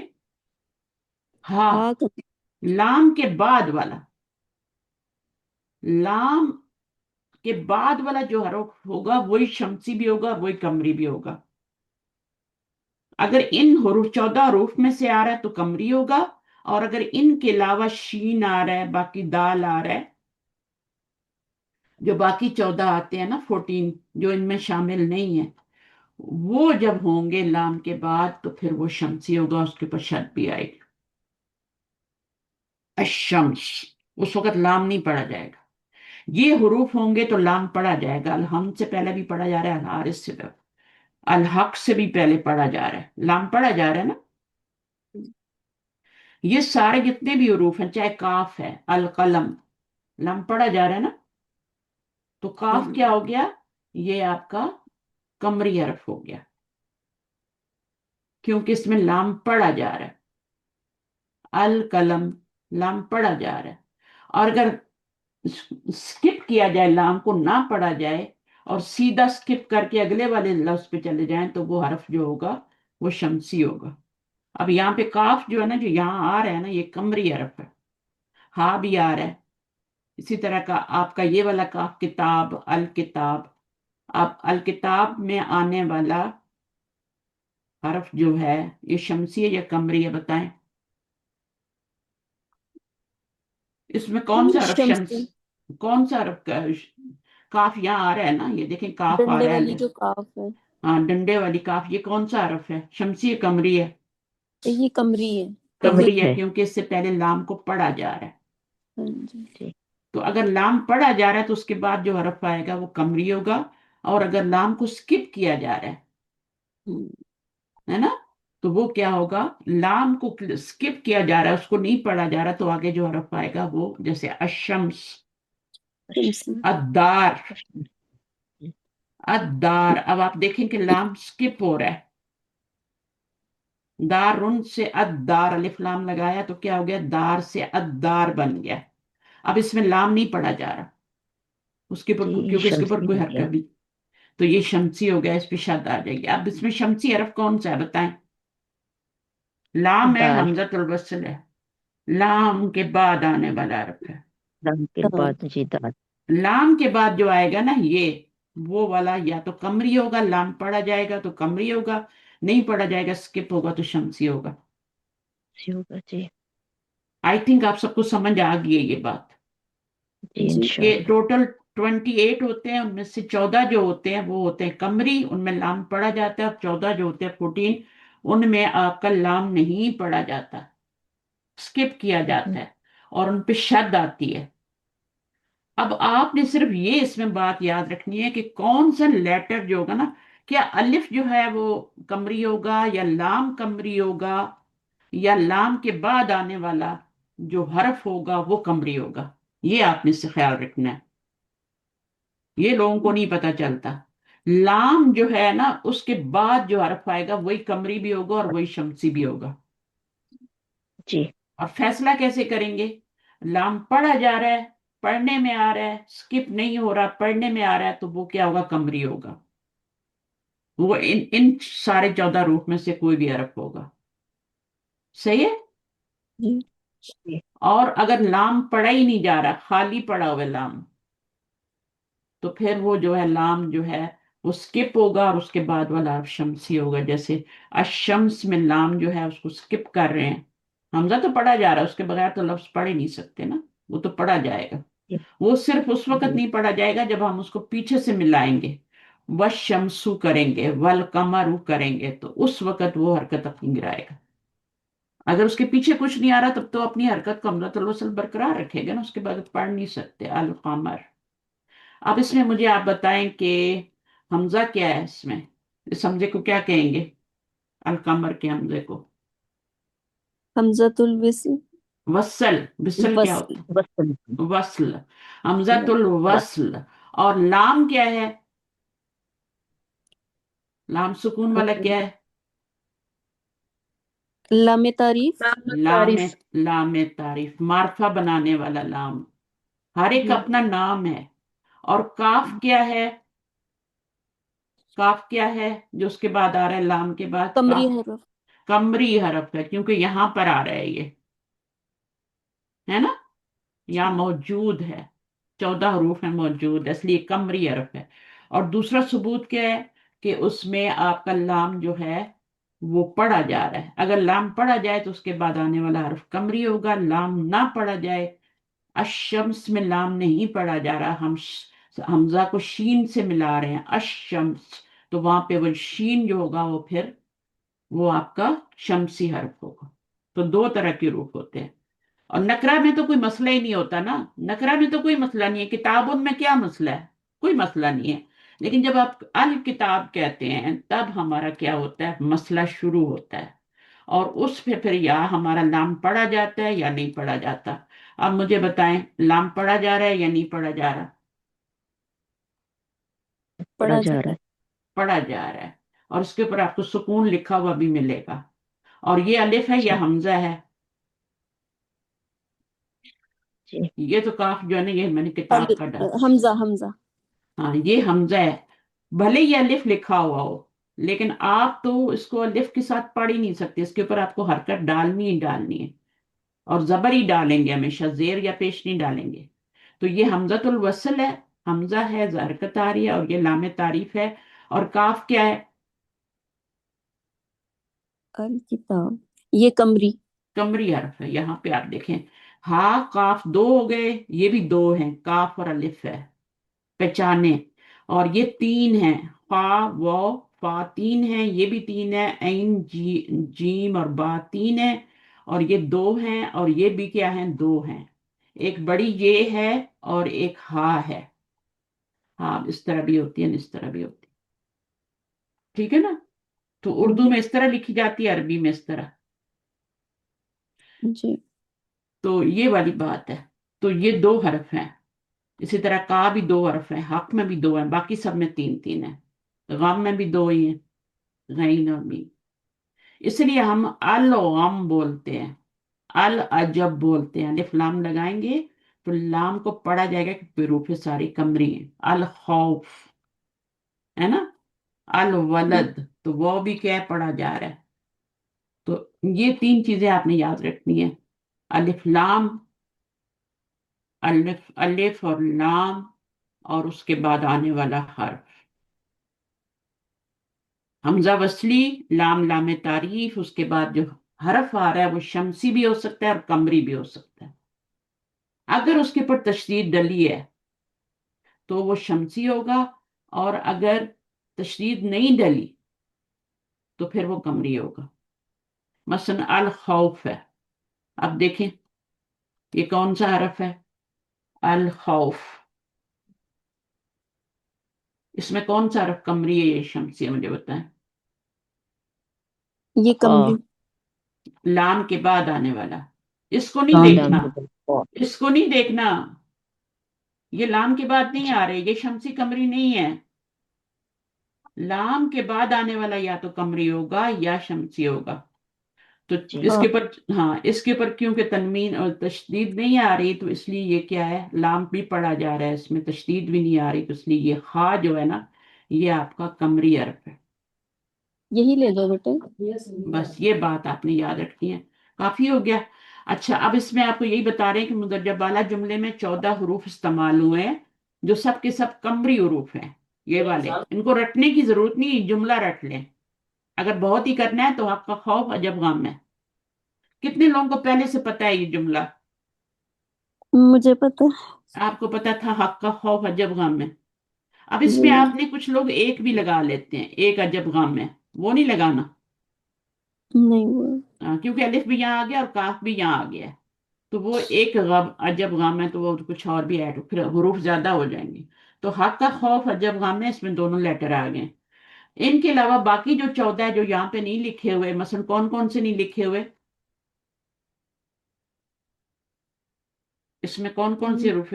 ہاں ہاں کمری، لام کے بعد والا، لام کے بعد والا جو حرف ہوگا وہی شمسی بھی ہوگا اور وہی قمری بھی ہوگا. اگر ان حروف 14 حروف میں سے آ رہا ہے تو قمری ہوگا، اور اگر ان کے علاوہ شین آ رہا ہے، باقی دال آ رہا ہے، جو باقی 14 آتے ہیں نا 14 جو ان میں شامل نہیں ہیں، وہ جب ہوں گے لام کے بعد تو پھر وہ شمسی ہوگا، اس کے اوپر شد بھی آئے گی. الشمس، اس وقت لام نہیں پڑھا جائے گا. یہ حروف ہوں گے تو لام پڑھا جائے گا. الحمد سے پہلے بھی پڑھا جا رہا ہے، الحارث سے پہلے، الحق سے بھی پہلے پڑھا جا رہا ہے، لام پڑھا جا رہا ہے نا. یہ سارے جتنے بھی حروف ہیں، چاہے کاف ہے، القلم، لام پڑھا جا رہا ہے نا. تو کاف کیا ہو گیا؟ یہ آپ کا قمری حرف ہو گیا، کیونکہ اس میں لام پڑھا جا رہا ہے. القلم، لام پڑھا جا رہا ہے. اور اگر سکپ کیا جائے، لام کو نہ پڑھا جائے اور سیدھا سکپ کر کے اگلے والے لفظ پہ چلے جائیں تو وہ حرف جو ہوگا وہ شمسی ہوگا. اب یہاں پہ کاف جو ہے نا، جو یہاں آ رہا ہے نا، یہ قمری حرف ہے. ہاں بھی آ رہا ہے اسی طرح کا آپ کا یہ والا کاف، کتاب، الکتاب. اب الکتاب میں آنے والا حرف جو ہے یہ شمسی ہے یا قمری ہے بتائیں؟ اس میں کون سا حرف شمس، شمسی، کون سا حرف کاف یہاں آ رہا ہے نا، یہ دیکھیں کاف آ ڈنڈے رہا والی ہے. جو کاف ہے، ہاں ڈنڈے والی کاف، یہ کون سا حرف ہے؟ شمسی ہے قمری ہے؟ یہ کمری ہے. قمری قمری ہے، ہے. کیونکہ اس سے پہلے لام کو پڑھا جا رہا ہے. ہاں جی. جی تو اگر لام پڑھا جا رہا ہے تو اس کے بعد جو حرف آئے گا وہ قمری ہوگا، اور اگر لام کو سکپ کیا جا رہا ہے نا، تو وہ کیا ہوگا؟ لام کو سکپ کیا جا رہا ہے، اس کو نہیں پڑھا جا رہا، تو آگے جو حرف آئے گا وہ جیسے الشمس، شمسی، الدار، جی الدار. اب آپ دیکھیں کہ لام سکپ ہو رہا ہے، دار رن سے الدار، الف لام لگایا تو کیا ہو گیا؟ دار سے الدار بن گیا. اب اس میں لام نہیں پڑھا جا رہا اس کے اوپر، جی کیونکہ اس کے اوپر شمسی کوئی ہو گیا. حرکت نہیں، تو یہ شمسی ہو گیا، اس پہ شد آ جائے گی. اب اس میں شمسی حرف کون سا ہے بتائیں؟ لام ہے، دال. حمزۃ الوصل ہے، لام کے بعد آنے والا حرف ہے. لام کے دال، بعد جی دال. لام کے بعد جو آئے گا نا، یہ وہ والا یا تو قمری ہوگا، لام پڑھا جائے گا تو قمری ہوگا، نہیں پڑھا جائے گا، سکپ ہوگا تو شمسی ہوگا. سی ہوگا جی. آئی تھنک آپ سب کو سمجھ آ گئی ہے یہ بات. جی جی یہ انشاءاللہ. ٹوٹل 28 ہوتے ہیں، ان میں سے 14 جو ہوتے ہیں وہ ہوتے ہیں قمری، ان میں لام پڑھا جاتا ہے، اور 14 جو ہوتے ہیں 14 ان میں آپ کا لام نہیں پڑھا جاتا، سکپ کیا جاتا ہے، اور ان پہ شد آتی ہے. اب آپ نے صرف یہ اس میں بات یاد رکھنی ہے کہ کون سا لیٹر جو ہوگا نا، کیا الف جو ہے وہ قمری ہوگا یا لام قمری ہوگا، یا لام کے بعد آنے والا جو حرف ہوگا وہ قمری ہوگا. یہ آپ نے اس سے خیال رکھنا ہے، یہ لوگوں کو نہیں پتا چلتا. لام جو ہے نا اس کے بعد جو حرف آئے گا وہی قمری بھی ہوگا اور وہی شمسی بھی ہوگا. جی اور فیصلہ کیسے کریں گے؟ لام پڑھا جا رہا ہے، پڑھنے میں آ رہا ہے، سکپ نہیں ہو رہا، پڑھنے میں آ رہا ہے، تو وہ کیا ہوگا؟ قمری ہوگا. وہ ان سارے 14 روح میں سے کوئی بھی حرف ہوگا. صحیح ہے؟ جی. جی اور اگر لام پڑھا ہی نہیں جا رہا، خالی پڑھا ہوا ہے لام، تو پھر وہ جو ہے لام جو ہے وہ سکپ ہوگا، اور اس کے بعد والا حرف شمسی ہوگا. جیسے الشمس میں لام جو ہے اس کو سکپ کر رہے ہیں، حمزہ تو پڑھا جا رہا ہے، اس کے بغیر تو لفظ پڑھ ہی نہیں سکتے نا، وہ تو پڑھا جائے گا. وہ صرف اس وقت جی نہیں پڑھا جائے گا جب ہم اس کو پیچھے سے ملائیں گے، وشمسو کریں گے، والقمرو کریں گے، تو اس وقت وہ حرکت اپنی گرائے گا۔ اگر اس کے پیچھے کچھ نہیں آ رہا تب تو اپنی حرکت کو حمزۃ الوصل برقرار رکھے گا نا، اس کے بعد پڑھ نہیں سکتے القمر۔ اب اس میں مجھے آپ بتائیں کہ حمزہ کیا ہے اس میں، اس حمزے کو کیا کہیں گے، القمر کے حمزے کو؟ حمزۃ الوصل، وصل، وصل کیا وصل، ہوتا بس ہے؟ وصل، حمزۃ الوصل۔ اور لام کیا ہے؟ لام سکون والا کیا ہے؟ لام تعریف، لام، لام تعریف، معرفہ بنانے والا لام، ہر ایک اپنا نام ہے۔ اور کاف کیا ہے؟ کاف کیا ہے جو اس کے بعد آ رہا ہے لام کے بعد؟ قمری کاف حرف، قمری حرف ہے، کیونکہ یہاں پر آ رہا ہے، یہ ہے نا، یہاں موجود ہے، 14 حروف ہیں موجود ہے، اس لیے قمری حرف ہے۔ اور دوسرا ثبوت کیا ہے کہ اس میں آپ کا لام جو ہے وہ پڑھا جا رہا ہے، اگر لام پڑھا جائے تو اس کے بعد آنے والا حرف قمری ہوگا، لام نہ پڑھا جائے، الشمس میں لام نہیں پڑھا جا رہا، ہم حمزہ کو شین سے ملا رہے ہیں، الشمس، تو وہاں پہ وہ شین جو ہوگا وہ پھر وہ آپ کا شمسی حرف ہوگا۔ تو دو طرح کے حروف ہوتے ہیں۔ اور نکرا میں تو کوئی مسئلہ ہی نہیں ہوتا نا، نکرا میں تو کوئی مسئلہ نہیں ہے، کتاب ان میں کیا مسئلہ ہے؟ کوئی مسئلہ نہیں ہے۔ لیکن جب آپ الکتاب کہتے ہیں تب ہمارا کیا ہوتا ہے، مسئلہ شروع ہوتا ہے، اور اس پہ پھر یا ہمارا لام پڑھا جاتا ہے یا نہیں پڑھا جاتا۔ اب مجھے بتائیں لام پڑھا جا رہا ہے یا نہیں پڑھا جا رہا؟ پڑھا پڑھا جا جائے، رہا ہے۔ پڑھا جا رہا ہے، اور اس کے اوپر آپ کو سکون لکھا ہوا بھی ملے گا۔ اور یہ الف ہے یا جی حمزہ ہے؟ جی یہ تو کاف جو ہے نا، یہ میں نے کتاب کا ڈالا، حمزہ، حمزہ، ہاں یہ حمزہ ہے، بھلے یہ الف لکھا ہوا ہو، لیکن آپ تو اس کو الف کے ساتھ پڑھ ہی نہیں سکتے، اس کے اوپر آپ کو حرکت ڈالنی ہی ڈالنی ہے، اور زبر ہی ڈالیں گے ہمیشہ، زیر یا پیش نہیں ڈالیں گے۔ تو یہ حمزۃ الوصل ہے، حمزہ ہے، حرکت آ رہی ہے، اور یہ لام تعریف ہے۔ اور کاف کیا ہے؟ الکتاب، یہ قمری، قمری حرف ہے، یہاں پہ آپ دیکھیں ہا کاف دو ہو گئے، یہ بھی دو ہیں، کاف اور الف ہے، پہچانے۔ اور یہ تین ہیں، فا و فا تین ہیں، یہ بھی تین ہے، عین جیم اور با تین ہے، اور یہ دو ہیں، اور یہ بھی کیا ہیں، دو ہیں، ایک بڑی یہ ہے اور ایک ہا ہے، ہاں اس طرح بھی ہوتی ہے، اس طرح بھی ہوتی ہے، ٹھیک ہے نا؟ تو اردو میں اس طرح لکھی جاتی ہے، عربی میں اس طرح۔ جی، تو یہ والی بات ہے، تو یہ دو حرف ہیں۔ اسی طرح کا بھی دو حرف ہیں، حق میں بھی دو ہیں، باقی سب میں تین تین ہیں، غم میں بھی دو ہی ہیں، غین اور میم۔ اس لیے ہم الغم بولتے ہیں، العجب بولتے ہیں، الف لام لگائیں گے تو لام کو پڑھا جائے گا کہ حروف ساری قمری ہیں۔ الخوف ہے نا، الولد، تو وہ بھی کیا ہے، پڑھا جا رہا ہے۔ تو یہ تین چیزیں آپ نے یاد رکھنی ہیں، الف لام، الف الف اور لام، اور اس کے بعد آنے والا حرف، حمزہ وصلی، لام لام تعریف، اس کے بعد جو حرف آ رہا ہے وہ شمسی بھی ہو سکتا ہے اور قمری بھی ہو سکتا ہے۔ اگر اس کے اوپر تشدید ڈلی ہے تو وہ شمسی ہوگا، اور اگر تشدید نہیں ڈلی تو پھر وہ قمری ہوگا۔ مثلا الخوف ہے، اب دیکھیں یہ کون سا حرف ہے، الخوف، اس میں کون سا حرف قمری ہے یہ شمسی ہے، مجھے بتائیں؟ یہ قمری، لام کے بعد آنے والا، اس کو نہیں لام، لام دیکھنا، کے بعد اس کو نہیں دیکھنا، یہ لام کے بعد نہیں آ رہے، یہ شمسی قمری نہیں ہے، لام کے بعد آنے والا یا تو قمری ہوگا یا شمسی ہوگا۔ تو جی اس کے اوپر، ہاں اس کے اوپر کیونکہ تنوین اور تشدید نہیں آ رہی، تو اس لیے یہ کیا ہے، لام بھی پڑھا جا رہا ہے، اس میں تشدید بھی نہیں آ رہی، تو اس لیے یہ خا جو ہے نا، یہ آپ کا قمری حرف ہے۔ یہی لے لو بیٹے، بس یہ بات آپ نے یاد رکھنی ہے، کافی ہو گیا۔ اچھا اب اس میں آپ کو یہی بتا رہے ہیں کہ مدرجہ بالا جملے میں 14 حروف استعمال ہوئے ہیں، جو سب کے سب قمری حروف ہیں، یہ والے ان کو رٹنے کی ضرورت نہیں، جملہ رٹ لیں، اگر بہت ہی کرنا ہے تو حق کا خوف عجب غم ہے۔ کتنے لوگوں کو پہلے سے پتا ہے یہ جملہ؟ مجھے پتا ہے، آپ کو پتا تھا حق کا خوف عجب غم میں. اب اس میں آپ نے کچھ لوگ ایک بھی لگا لیتے ہیں، ایک عجب غم میں، وہ نہیں لگانا. نہیں ہوا. کیونکہ الف بھی یہاں آ گیا اور کاف بھی یہاں آ گیا ہے. تو وہ ایک غم عجب غم ہے، تو وہ کچھ اور بھی ایڈ، پھر حروف زیادہ ہو جائیں گے. تو حق کا خوف عجب غم ہے، اس میں دونوں لیٹر آ گئے. ان کے علاوہ باقی جو 14 جو یہاں پہ نہیں لکھے ہوئے، مثلا کون کون سے نہیں لکھے ہوئے، اس میں کون کون سے حروف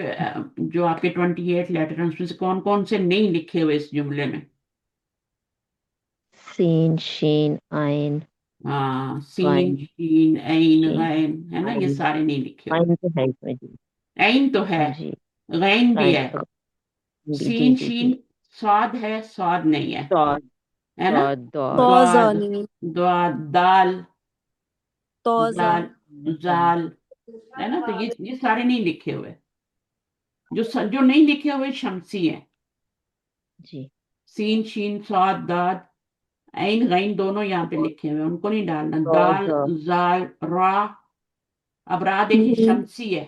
جو آپ کے 28 لیٹر ہیں اس میں سے کون کون سے نہیں لکھے ہوئے اس جملے میں؟ سین شین عین ہاں، سین غین شین عین شین غین ہے نا، یہ عین سارے نہیں لکھے ہوئے. عین تو ہے اس میں جی. عین تو ہے، جی غین بھی عین ہے، تو بھی جی سین جی شین، جی. صاد ہے، صاد نہیں ہے، صاد ہے نا. صاد دال توزہ ضاد، نہیں. ضاد، دال، توزہ. زال، زال، ہے نا. تو یہ سارے نہیں لکھے ہوئے. جو نہیں لکھے ہوئے شمسی ہیں، جی. سین شین صاد داد عین غین دونوں یہاں پہ لکھے ہوئے ہیں، ان کو نہیں ڈالنا. دال، توزہ زال، را. اب را دیکھیں ہوں. شمسی ہے.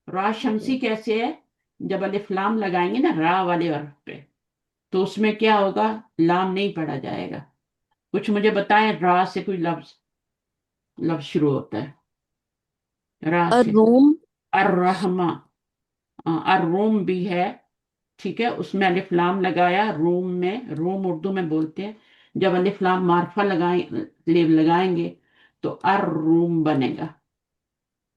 را جی. شمسی کیسے ہے؟ جب الف لام لگائیں گے نا را والے حرف پہ، تو اس میں کیا ہوگا؟ لام نہیں پڑھا جائے گا. کچھ مجھے بتائیں، را سے کوئی لفظ شروع ہوتا ہے را سے؟ الروم. الرحمہ. الروم بھی ہے، ٹھیک ہے، اس میں الف لام لگایا. روم میں، روم اردو میں بولتے ہیں. جب الف لام معرفہ لگائیں گے تو الروم بنے گا.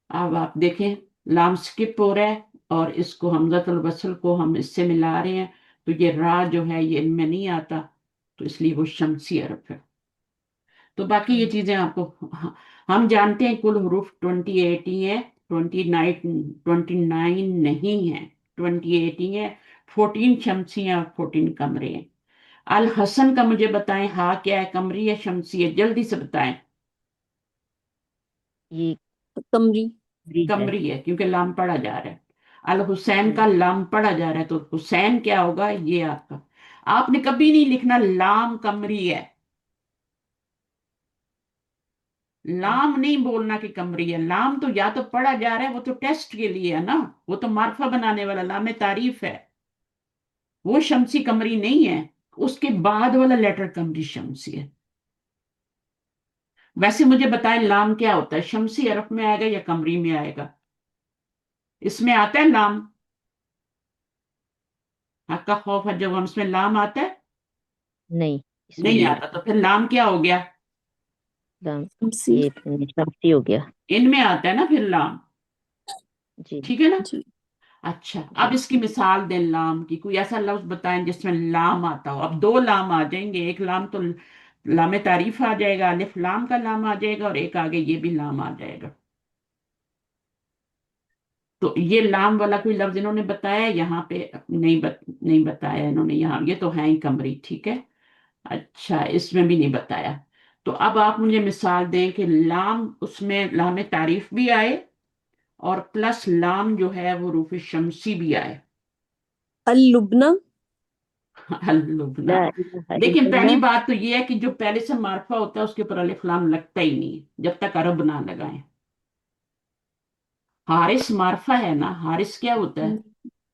اب آپ دیکھیں، لام سکپ ہو رہا ہے اور اس کو حمزۃ الوصل کو ہم اس سے ملا رہے ہیں، تو یہ را جو ہے یہ ان میں نہیں آتا، تو اس لیے وہ شمسی حرف ہے. تو باقی یہ چیزیں آپ کو ہم جانتے ہیں. کل حروف 28 ہی ہے، 29 نہیں ہے، 28 ہی ہے. 14 شمسی ہیں اور 14 کمرے ہیں. الحسن کا مجھے بتائیں، ہاں کیا ہے، کمری ہے شمسی ہے؟ جلدی سے بتائیں. یہ کمری. کمری ہے. کمری ہے کیونکہ لام پڑا جا رہا ہے. الحسین ہوں. کا لام پڑا جا رہا ہے، تو حسین کیا ہوگا؟ یہ آپ کا. آپ نے کبھی نہیں لکھنا لام کمری ہے، لام نہیں بولنا کہ کمری ہے. لام تو یا تو پڑھا جا رہا ہے، وہ تو ٹیسٹ کے لیے ہے نا، وہ تو معرفہ بنانے والا لام تعریف ہے، وہ شمسی کمری نہیں ہے. اس کے بعد والا لیٹر کمری شمسی ہے. ویسے مجھے بتائیں لام کیا ہوتا ہے؟ شمسی حرف میں آئے گا یا کمری میں آئے گا؟ اس میں آتا ہے لام؟ حق کا خوف ہے جب ہم اس میں لام آتا ہے؟ نہیں اس میں نہیں نہیں آتا. آتا. تو پھر لام کیا ہو گیا؟ دام. شمسی. یہ شمسی ہو گیا. ان میں آتا ہے نا پھر لام، جی ٹھیک ہے نا. جی. اچھا، اب جی. اس کی مثال دیں لام کی. کوئی ایسا لفظ بتائیں جس میں لام آتا ہو. اب دو لام آ جائیں گے، ایک لام تو لام تعریف آ جائے گا، الف لام کا لام آ جائے گا، اور ایک آگے یہ بھی لام آ جائے گا. تو یہ لام والا کوئی لفظ انہوں نے بتایا یہاں پہ؟ نہیں بتایا انہوں نے یہاں. یہ تو ہے ہی کمری، ٹھیک ہے. اچھا، اس میں بھی نہیں بتایا. تو اب آپ مجھے مثال دیں کہ لام، اس میں لام تعریف بھی آئے اور پلس لام جو ہے وہ حروف شمسی بھی آئے. اللبنہ. اللبنہ. لا الہ دیکھیں، الا پہلی اللہ. بات تو یہ ہے کہ جو پہلے سے معرفہ ہوتا ہے اس کے اوپر الف لام لگتا ہی نہیں ہے جب تک عرب نہ لگائیں. حارث معرفہ ہے نا، حارث کیا ہوتا ہے؟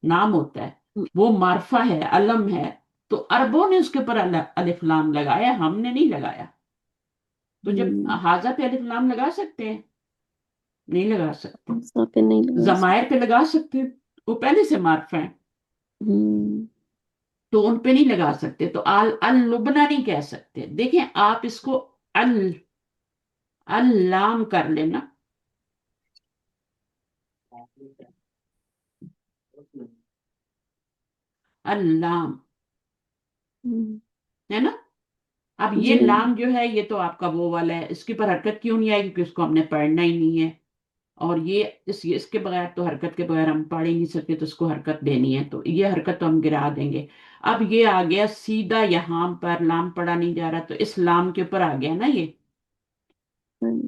نام ہوتا ہے. وہ معرفہ ہے، علم ہے. تو عربوں نے اس کے اوپر الف لام لگایا، ہم نے نہیں لگایا. تو جب حاضہ پہ الف لام لگا سکتے ہیں؟ نہیں لگا سکتے. پہ نہیں لگا ضمائر پہ لگا سکتے ہیں، وہ پہلے سے معرفہ ہیں، سکتے. تو ان پہ نہیں لگا سکتے. تو اللبنہ نہیں کہہ سکتے. دیکھیں آپ اس کو اللام کر لینا. اللام، ہے نا. اب یہ جی. لام جو ہے یہ تو آپ کا وہ والا ہے، اس کے پر حرکت کیوں نہیں آئے گی؟ کیونکہ اس کو ہم نے پڑھنا ہی نہیں ہے. اور یہ اس کے بغیر تو، حرکت کے بغیر ہم پڑھ ہی نہیں سکتے، تو اس کو حرکت دینی ہے، تو یہ حرکت تو ہم گرا دیں گے. اب یہ آ گیا سیدھا، یہاں پر لام پڑھا نہیں جا رہا، تو اس لام کے اوپر آ گیا نا یہ.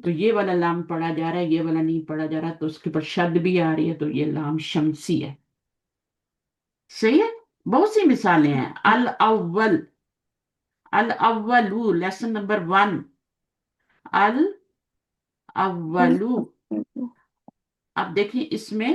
تو یہ والا لام پڑھا جا رہا ہے، یہ والا نہیں پڑھا جا رہا، تو اس کے اوپر شد بھی آ رہی ہے، تو یہ لام شمسی ہے. صحیح ہے. بہت سی مثالیں ہیں. الاول، الاولو، لیسن نمبر 1. الاولو. اب دیکھیں اس میں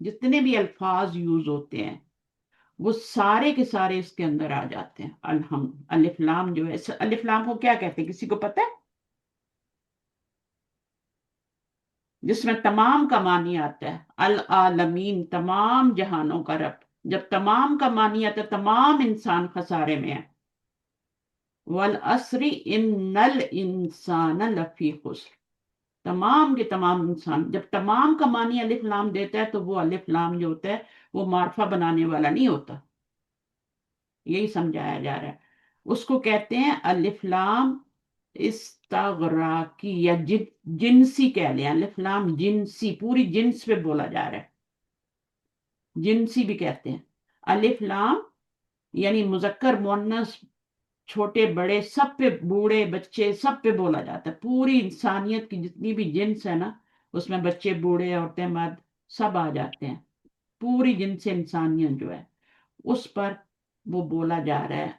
جتنے بھی الفاظ یوز ہوتے ہیں وہ سارے کے سارے اس کے اندر آ جاتے ہیں. الف لام جو ہے، الف لام کو کیا کہتے ہیں، کسی کو پتہ ہے؟ جس میں تمام کا معنی آتا ہے، العالمین، تمام جہانوں کا رب. جب تمام کا معنی آتا ہے تمام انسان خسارے میں ہے. والعصر ان الانسان لفی خسر، تمام کے تمام انسان. جب تمام کا معنی الف لام دیتا ہے تو وہ الف لام جو ہوتا ہے وہ معرفہ بنانے والا نہیں ہوتا. یہی سمجھایا جا رہا ہے. اس کو کہتے ہیں الف لام استغراقی یا جنسی کہہ لیں. الف لام جنسی، پوری جنس پہ بولا جا رہا ہے. جنسی بھی کہتے ہیں. الف لام یعنی مذکر مؤنث، چھوٹے بڑے سب پہ، بوڑھے بچے سب پہ بولا جاتا ہے. پوری انسانیت کی جتنی بھی جنس ہے نا، اس میں بچے بوڑھے عورتیں مرد سب آ جاتے ہیں. پوری جنس انسانیت جو ہے اس پر وہ بولا جا رہا ہے.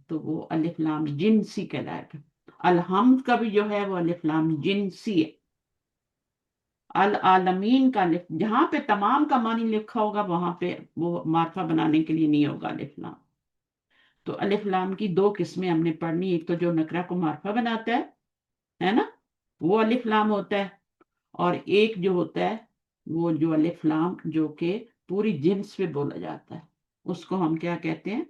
تو وہ الف لام جنسی کہلائے گا. الحمد کا بھی جو ہے وہ الف لام جنسی ہے. العالمین کا الف، جہاں پہ تمام کا معنی لکھا ہوگا وہاں پہ وہ معرفہ بنانے کے لیے نہیں ہوگا الف لام. تو الف لام کی دو قسمیں ہم نے پڑھنی. ایک تو جو نکرہ کو معرفہ بناتا ہے نا، وہ الف لام ہوتا ہے. اور ایک جو ہوتا ہے وہ جو الف لام جو کہ پوری جنس پہ بولا جاتا ہے، اس کو ہم کیا کہتے ہیں؟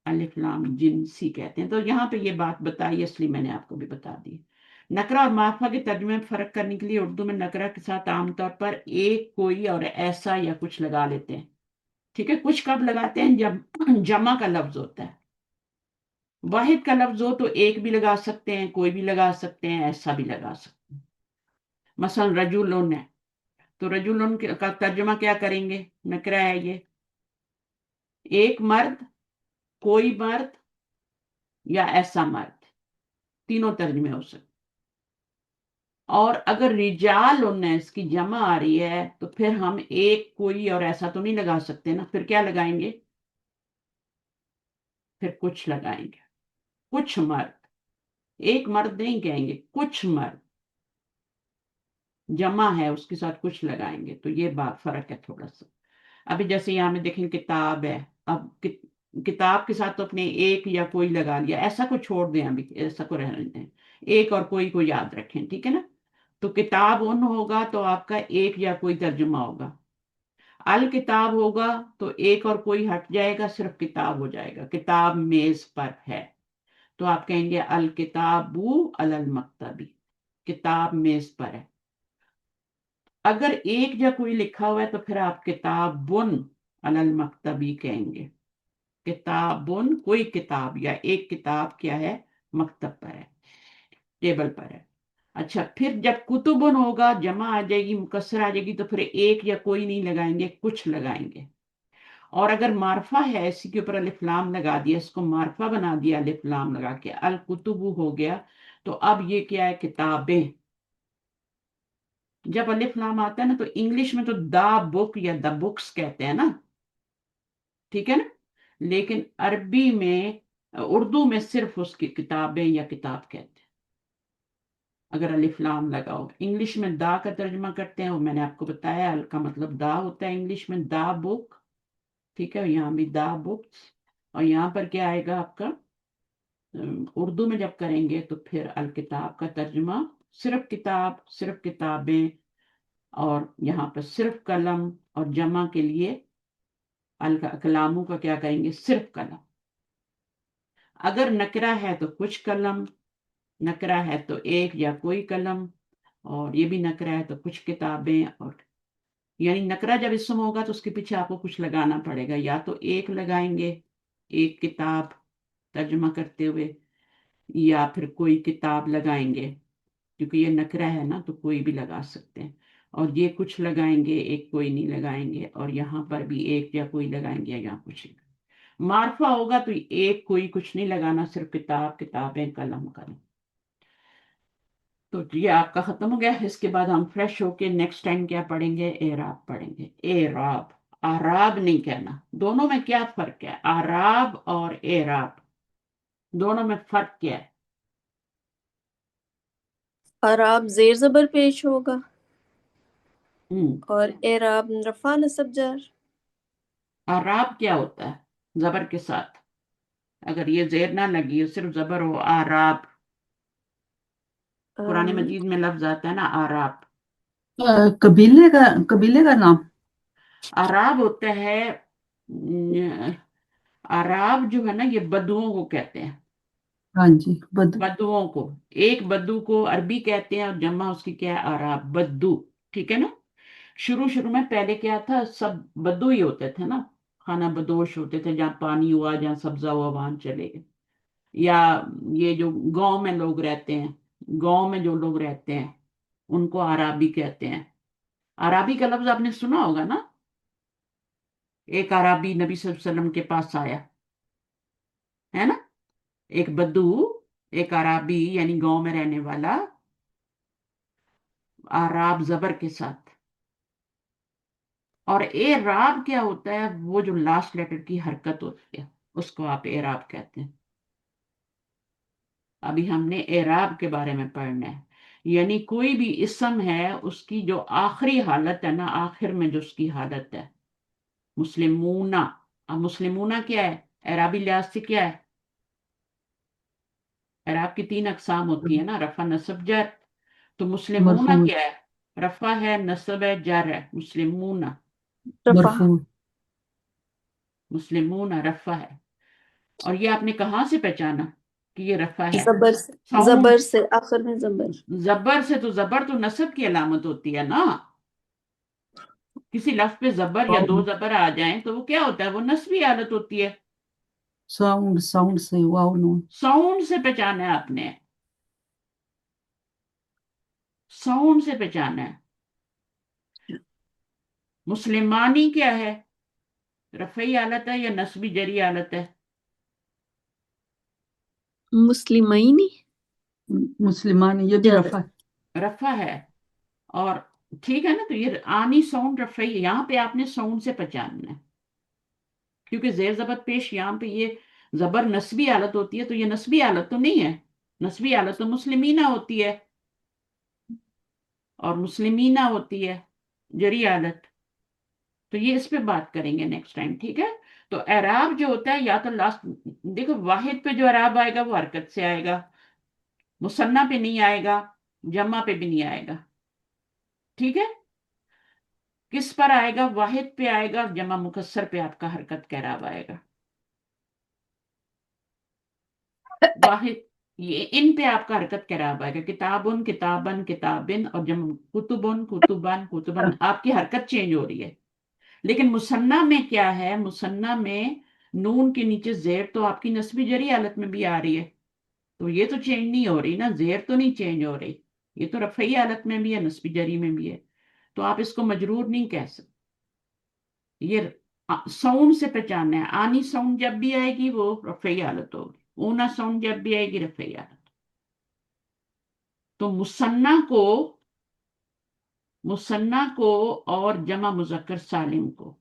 الف لام جنسی کہتے ہیں. تو یہاں پہ یہ بات بتائی، اس لیے میں نے آپ کو بھی بتا دی. نکرہ اور معرفہ کے ترجمے میں فرق کرنے کے لیے اردو میں نکرہ کے ساتھ عام طور پر ایک، کوئی اور ایسا یا کچھ لگا لیتے ہیں. ٹھیک ہے، کچھ کب لگاتے ہیں؟ جب جمع کا لفظ ہوتا ہے. واحد کا لفظ ہو تو ایک بھی لگا سکتے ہیں، کوئی بھی لگا سکتے ہیں، ایسا بھی لگا سکتے ہیں. مثلا رجلن ہے تو رجلن کا ترجمہ کیا کریں گے؟ نکرہ ہے یہ، ایک مرد، کوئی مرد یا ایسا مرد، تینوں ترجمے ہو سکتے. اور اگر رجال اس کی جمع آ رہی ہے تو پھر ہم ایک، کوئی اور ایسا تو نہیں لگا سکتے نا. پھر کیا لگائیں گے؟ پھر کچھ لگائیں گے. کچھ مرد، ایک مرد نہیں کہیں گے، کچھ مرد جمع ہے اس کے ساتھ کچھ لگائیں گے. تو یہ بات فرق ہے تھوڑا سا. ابھی جیسے یہاں میں دیکھیں کتاب ہے، اب کتاب کے ساتھ تو اپنے ایک یا کوئی لگا لیا، ایسا کو چھوڑ دیں، ابھی ایسا کو رہنے دیں، ایک اور کوئی کو یاد رکھیں. ٹھیک ہے نا. تو کتاب ان ہوگا تو آپ کا ایک یا کوئی ترجمہ ہوگا. الکتاب ہوگا تو ایک اور کوئی ہٹ جائے گا، صرف کتاب ہو جائے گا. کتاب میز پر ہے تو آپ کہیں گے الکتابو علی المکتبی، کتاب میز پر ہے. اگر ایک یا کوئی لکھا ہوا ہے تو پھر آپ کتابن علی المکتبی کہیں گے. کتابن کوئی کتاب یا ایک کتاب کیا ہے؟ مکتب پر ہے، ٹیبل پر ہے. اچھا، پھر جب کتبن ہوگا جمع آ جائے گی، مکسر آ جائے گی تو پھر ایک یا کوئی نہیں لگائیں گے، کچھ لگائیں گے. اور اگر معرفہ ہے، اسی کے اوپر الف لام لگا دیا، اس کو معرفہ بنا دیا الف لام لگا کے، الکتب ہو گیا. تو اب یہ کیا ہے؟ کتابیں. جب الف لام آتا ہے نا تو انگلش میں تو دا بک یا دا بکس کہتے ہیں نا، ٹھیک ہے نا. لیکن عربی میں، اردو میں صرف اس کی کتابیں یا کتاب کہتے ہیں اگر الف لام لگا ہو. انگلش میں دا کا ترجمہ کرتے ہیں، وہ میں نے آپ کو بتایا، ال کا مطلب دا ہوتا ہے انگلش میں، دا بک. ٹھیک ہے، یہاں بھی دا بکس. اور یہاں پر کیا آئے گا آپ کا؟ اردو میں جب کریں گے تو پھر الکتاب کا ترجمہ صرف کتاب، صرف کتابیں. اور یہاں پر صرف قلم، اور جمع کے لیے کلاموں کا کیا کہیں گے؟ صرف قلم. اگر نکرہ ہے تو کچھ قلم، نکرہ ہے تو ایک یا کوئی قلم، اور یہ بھی نکرہ ہے تو کچھ کتابیں. اور یعنی نکرہ جب اسم ہوگا تو اس کے پیچھے آپ کو کچھ لگانا پڑے گا، یا تو ایک لگائیں گے، ایک کتاب ترجمہ کرتے ہوئے، یا پھر کوئی کتاب لگائیں گے، کیونکہ یہ نکرہ ہے نا تو کوئی بھی لگا سکتے ہیں. اور یہ کچھ لگائیں گے، ایک کوئی نہیں لگائیں گے. اور یہاں پر بھی ایک یا کوئی لگائیں گے، یا کچھ نہیں. معرفہ ہوگا تو ایک کوئی کچھ نہیں لگانا، صرف کتاب، کتابیں، قلم، قلم. تو یہ آپ کا ختم ہو گیا. اس کے بعد ہم فریش ہو کے نیکسٹ ٹائم کیا پڑھیں گے؟ اعراب پڑھیں گے. اعراب، اعراب نہیں کہنا. دونوں میں کیا فرق ہے؟ اعراب اور اعراب دونوں میں فرق کیا ہے؟ اور آپ زیر زبر پیش ہوگا. اور اعراب رفع نصب جر. آراب کیا ہوتا ہے؟ زبر کے ساتھ، اگر یہ زیر نہ لگی صرف زبر ہو، آراب. قرآن مجید میں لفظ آتا ہے نا آراب. قبیلے کا نام. آراب ہوتا ہے آراب جو ہے نا یہ بدوؤں کو کہتے ہیں. ہاں جی، بدوؤں کو، ایک بدو کو عربی کہتے ہیں اور جمع اس کی کیا ہے؟ آراب، بدو. ٹھیک ہے نا. شروع میں پہلے کیا تھا؟ سب بدو ہی ہوتے تھے نا، خانہ بدوش ہوتے تھے، جہاں پانی ہوا جہاں سبزہ ہوا وہاں چلے گئے. یا یہ جو گاؤں میں لوگ رہتے ہیں، گاؤں میں جو لوگ رہتے ہیں ان کو عرابی کہتے ہیں. عرابی کا لفظ آپ نے سنا ہوگا نا. ایک عرابی نبی صلی اللہ علیہ وسلم کے پاس آیا ہے نا، ایک بدو، ایک عرابی یعنی گاؤں میں رہنے والا. عراب زبر کے ساتھ. اور اعراب کیا ہوتا ہے؟ وہ جو لاسٹ لیٹر کی حرکت ہوتی ہے اس کو آپ اعراب کہتے ہیں. ابھی ہم نے اعراب کے بارے میں پڑھنا ہے. یعنی کوئی بھی اسم ہے اس کی جو آخری حالت ہے نا، آخر میں جو اس کی حالت ہے. مسلمون. اب مسلمون کیا ہے؟ اعرابی لحاظ سے کیا ہے؟ اعراب کی 3 اقسام ہوتی ہیں نا، رفع نصب جر. تو مسلمون مرفوع. کیا ہے؟ رفع ہے، نصب ہے، جر ہے. مسلمون، رفع. مرفوع. مسلمون رفع ہے. اور یہ آپ نے کہاں سے پہچانا کہ یہ رفع ہے؟ زبر سے. ساؤنڈ. زبر سے، آخر میں زبر. زبر سے. تو زبر تو نصب کی علامت ہوتی ہے نا. کسی لفظ پہ زبر یا 2 زبر آ جائیں تو وہ کیا ہوتا ہے؟ وہ نصبی حالت ہوتی ہے. ساؤنڈ سے واو نون. ساؤنڈ سے پہچانا ہے آپ نے، ساؤنڈ سے پہچانا ہے. مسلمانی کیا ہے؟ رفعی حالت ہے یا نصبی جری حالت ہے؟ مسلمینی مسلمان یہ بھی جر. رفع ہے. رفع ہے. اور ٹھیک ہے نا. تو یہ آنی ساؤنڈ رفعی ہے. یہاں پہ آپ نے ساؤنڈ سے پہچاننا ہے، کیونکہ زیر زبر پیش یہاں پہ یہ زبر نسبی حالت ہوتی ہے. تو یہ نسبی حالت تو نہیں ہے. نسبی حالت تو مسلمینہ ہوتی ہے اور مسلمینہ ہوتی ہے جری حالت. تو یہ اس پہ بات کریں گے نیکسٹ ٹائم. ٹھیک ہے. تو اعراب جو ہوتا ہے یا تو لاسٹ، دیکھو واحد پہ جو اعراب آئے گا وہ حرکت سے آئے گا، مثنیٰ پہ نہیں آئے گا، جمع پہ بھی نہیں آئے گا. ٹھیک ہے. کس پر آئے گا؟ واحد پہ آئے گا، جمع مکسر پہ آپ کا حرکت کا اعراب آئے گا. واحد، یہ ان پہ آپ کا حرکت کا اعراب آئے گا. کتابن، کتابن، کتابن، اور جمع کتبن، کتبن، کتبن. آپ کی حرکت چینج ہو رہی ہے. لیکن مثنیٰ میں کیا ہے؟ مثنیٰ میں نون کے نیچے زیر تو آپ کی نسبی جری حالت میں بھی آ رہی ہے. تو یہ تو چینج نہیں ہو رہی نا، زیر تو نہیں چینج ہو رہی. یہ تو رفعی حالت میں بھی ہے، نسبی جری میں بھی ہے. تو آپ اس کو مجرور نہیں کہہ سکتے. یہ ساؤنڈ سے پہچاننا ہے. آنی ساؤنڈ جب بھی آئے گی وہ رفعی حالت ہوگی، اونا ساؤنڈ جب بھی آئے گی رفعی حالت. تو مثنیٰ کو اور جمع مذکر سالم کو،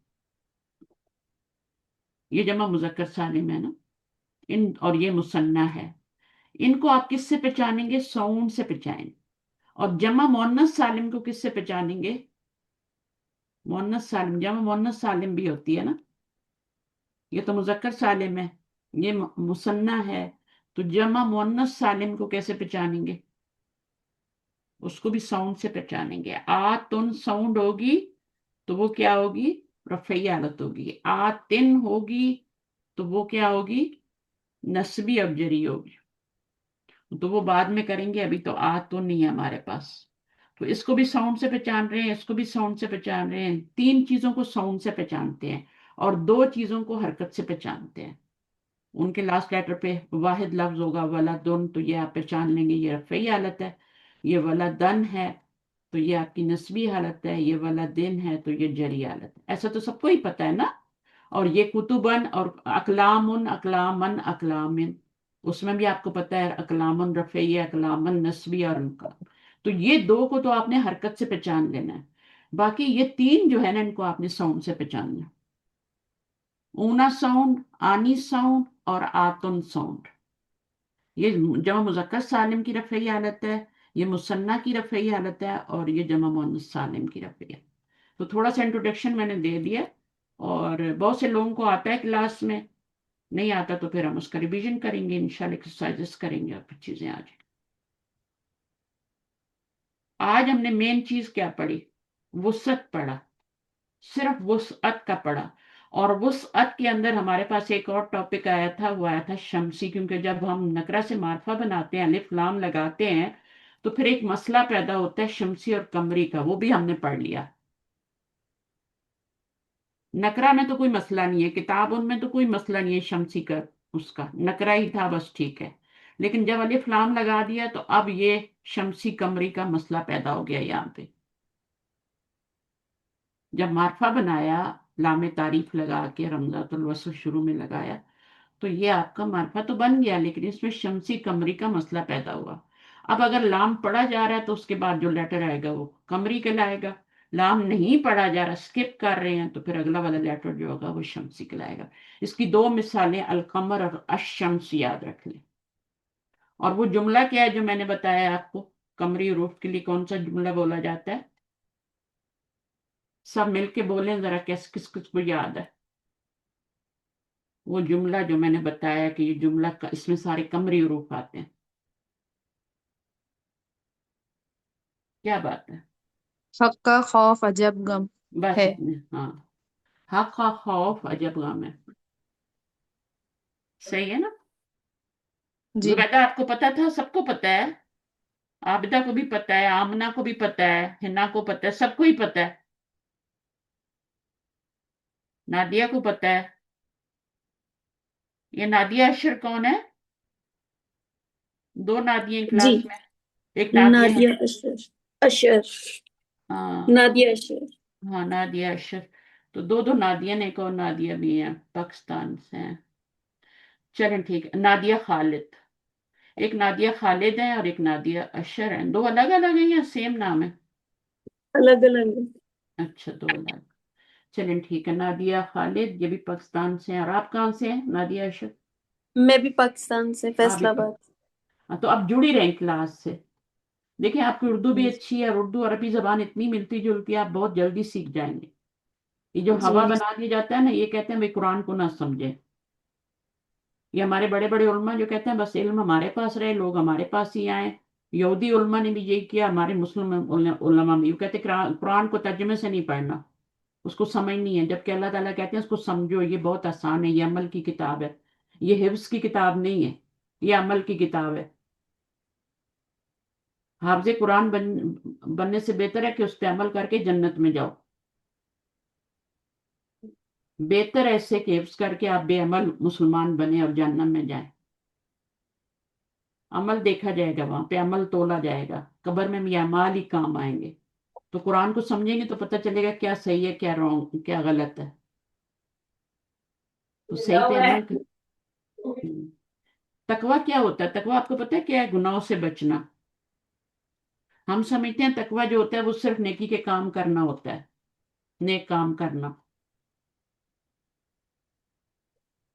یہ جمع مذکر سالم ہے نا، اور یہ مثنیٰ ہے، ان کو آپ کس سے پہچانیں گے؟ ساؤنڈ سے پہچانیں. اور جمع مؤنث سالم کو کس سے پہچانیں گے؟ مؤنث سالم، جمع مؤنث سالم بھی ہوتی ہے نا. یہ تو مذکر سالم ہے، یہ مثنیٰ ہے. تو جمع مؤنث سالم کو کیسے پہچانیں گے؟ اس کو بھی ساؤنڈ سے پہچانیں گے. آتن ساؤنڈ ہوگی تو وہ کیا ہوگی؟ رفعی حالت ہوگی. آتن ہوگی تو وہ کیا ہوگی؟ نسبی ابجری ہوگی. تو وہ بعد میں کریں گے، ابھی تو آتن نہیں ہے ہمارے پاس. تو اس کو بھی ساؤنڈ سے پہچان رہے ہیں، اس کو بھی ساؤنڈ سے پہچان رہے ہیں. 3 چیزوں کو ساؤنڈ سے پہچانتے ہیں اور 2 چیزوں کو حرکت سے پہچانتے ہیں. ان کے لاسٹ لیٹر پہ واحد لفظ ہوگا ولدن، تو یہ آپ پہچان لیں گے یہ رفعی حالت ہے. یہ ولدن ہے تو یہ آپ کی نسبی حالت ہے. یہ ولدن ہے تو یہ جری حالت ہے. ایسا تو سب کو ہی پتا ہے نا. اور یہ کتبن اور اقلامن، اقلامن، اقلامن، اس میں بھی آپ کو پتا ہے اقلامن رفعی ہے، اقلامن نسبی اور ان کا. تو یہ 2 کو تو آپ نے حرکت سے پہچان لینا ہے. باقی یہ 3 جو ہے نا ان کو آپ نے ساؤنڈ سے پہچاننا ہے. اونا ساؤنڈ، آنی ساؤنڈ اور آتن ساؤنڈ. یہ جمع مذکر سالم کی رفعی حالت ہے، یہ مثنیٰ کی رفعی حالت ہے، اور یہ جمع مؤنث سالم کی رفعی حالت. تو تھوڑا سا انٹروڈکشن میں نے دے دیا، اور بہت سے لوگوں کو آتا ہے کلاس میں، نہیں آتا تو پھر ہم اس کا ریویژن کریں گے انشاءاللہ، ایکسرسائزز کریں گے اور پھر چیزیں آ جائیں۔ آج ہم نے مین چیز کیا پڑھی؟ وسعت پڑھا، صرف وسعت کا پڑھا، اور وسعت کے اندر ہمارے پاس ایک اور ٹاپک آیا تھا، وہ آیا تھا شمسی، کیونکہ جب ہم نکرہ سے معرفہ بناتے ہیں، الف لام لگاتے ہیں، تو پھر ایک مسئلہ پیدا ہوتا ہے شمسی اور قمری کا، وہ بھی ہم نے پڑھ لیا۔ نکرہ میں تو کوئی مسئلہ نہیں ہے، کتاب ان میں تو کوئی مسئلہ نہیں ہے شمسی کا، اس کا نکرہ ہی تھا بس، ٹھیک ہے، لیکن جب الف لام لگا دیا تو اب یہ شمسی قمری کا مسئلہ پیدا ہو گیا یہاں پہ۔ جب معرفہ بنایا، لام تعریف لگا کے رمزات الوصل شروع میں لگایا، تو یہ آپ کا معرفہ تو بن گیا، لیکن اس میں شمسی قمری کا مسئلہ پیدا ہوا۔ اب اگر لام پڑھا جا رہا ہے تو اس کے بعد جو لیٹر آئے گا وہ قمری کہلائے گا، لام نہیں پڑھا جا رہا، اسکپ کر رہے ہیں، تو پھر اگلا والا لیٹر جو ہوگا وہ شمسی کہلائے گا۔ اس کی دو مثالیں القمر اور الشمس یاد رکھ لیں۔ اور وہ جملہ کیا ہے جو میں نے بتایا آپ کو، قمری حروف کے لیے کون سا جملہ بولا جاتا ہے؟ سب مل کے بولیں ذرا، کس کس کس کو یاد ہے وہ جملہ جو میں نے بتایا کہ یہ جملہ اس میں سارے قمری حروف آتے ہیں؟ کیا بات ہے؟ حق کا خوف عجب غم بس ہے۔ اتنے، ہاں، حق کا خوف عجب غم ہے، صحیح ہے نا؟ جی زبیدہ آپ کو پتا تھا؟ سب کو پتا ہے، عابدہ کو بھی پتا ہے، آمنہ کو بھی پتا ہے، ہنا کو پتا ہے، سب کو ہی پتا ہے، نادیہ کو پتا ہے۔ یہ نادیہ اشر کون ہے؟ دو نادیہ ہیں جی، کلاس میں، ایک نادیہ ہے، نادیہ اشر ہاں نادیہ اشر۔ ہاں نادیہ اشر، تو دو دو نادیہ نے، ایک اور نادیہ بھی ہیں پاکستان سے ہیں۔ چلیں ٹھیک ہے، نادیہ خالد، ایک نادیہ خالد ہیں اور ایک نادیہ اشر ہیں، دو الگ الگ ہیں یا سیم نام ہے؟ الگ الگ۔ اچھا، دو الگ، چلیں ٹھیک ہے، نادیہ خالد یہ بھی پاکستان سے ہیں، اور آپ کہاں سے ہیں نادیہ اشر؟ میں بھی پاکستان سے، آپ فیصل بھی آباد۔ تو آپ جڑی رہیں کلاس سے، دیکھیں آپ کی اردو بھی اچھی ہے، اور اردو عربی زبان اتنی ملتی جلتی ہے، آپ بہت جلدی سیکھ جائیں گے۔ یہ جو جی ہوا بنا دیا جاتا ہے نا، یہ کہتے ہیں بھائی قرآن کو نہ سمجھے، یہ ہمارے بڑے بڑے علماء جو کہتے ہیں بس علم ہمارے پاس رہے، لوگ ہمارے پاس ہی آئیں، یہودی علماء نے بھی یہی کیا، ہمارے مسلم علماء بھی، وہ کہتے ہیں قرآن کو ترجمے سے نہیں پڑھنا، اس کو سمجھنی ہے، جبکہ اللہ تعالیٰ کہتے ہیں اس کو سمجھو، یہ بہت آسان ہے، یہ عمل کی کتاب ہے، یہ حفظ کی کتاب نہیں ہے، یہ عمل کی کتاب ہے۔ حافظ قرآن بننے سے بہتر ہے کہ اس پہ عمل کر کے جنت میں جاؤ، بہتر ایسے کہ حفظ کر کے آپ بے عمل مسلمان بنے اور جہنم میں جائیں۔ عمل دیکھا جائے گا وہاں پہ، عمل تولا جائے گا، قبر میں بھی اعمال ہی کام آئیں گے۔ تو قرآن کو سمجھیں گے تو پتہ چلے گا کیا صحیح ہے، کیا رانگ، کیا غلط ہے، تو صحیح پہ عمل کر۔ تقویٰ کیا ہوتا ہے؟ تقویٰ آپ کو پتہ ہے کیا ہے؟ گناہوں سے بچنا۔ ہم سمجھتے ہیں تقویٰ جو ہوتا ہے وہ صرف نیکی کے کام کرنا ہوتا ہے، نیک کام کرنا،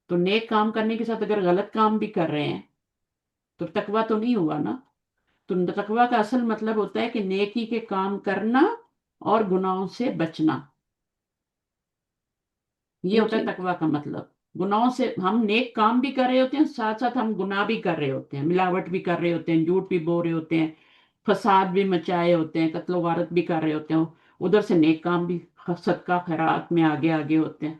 تو نیک کام کرنے کے ساتھ اگر غلط کام بھی کر رہے ہیں تو تقویٰ تو نہیں ہوا نا۔ تو تقویٰ کا اصل مطلب ہوتا ہے کہ نیکی کے کام کرنا اور گناہوں سے بچنا، یہ ہوتا ہے جی تقویٰ کا مطلب۔ گناہوں سے ہم نیک کام بھی کر رہے ہوتے ہیں، ساتھ ساتھ ہم گناہ بھی کر رہے ہوتے ہیں، ملاوٹ بھی کر رہے ہوتے ہیں، جھوٹ بھی بول رہے ہوتے ہیں، فساد بھی مچائے ہوتے ہیں، قتل و غارت بھی کر رہے ہوتے ہیں، ادھر سے نیک کام بھی، صدقہ خیرات میں آگے آگے ہوتے ہیں،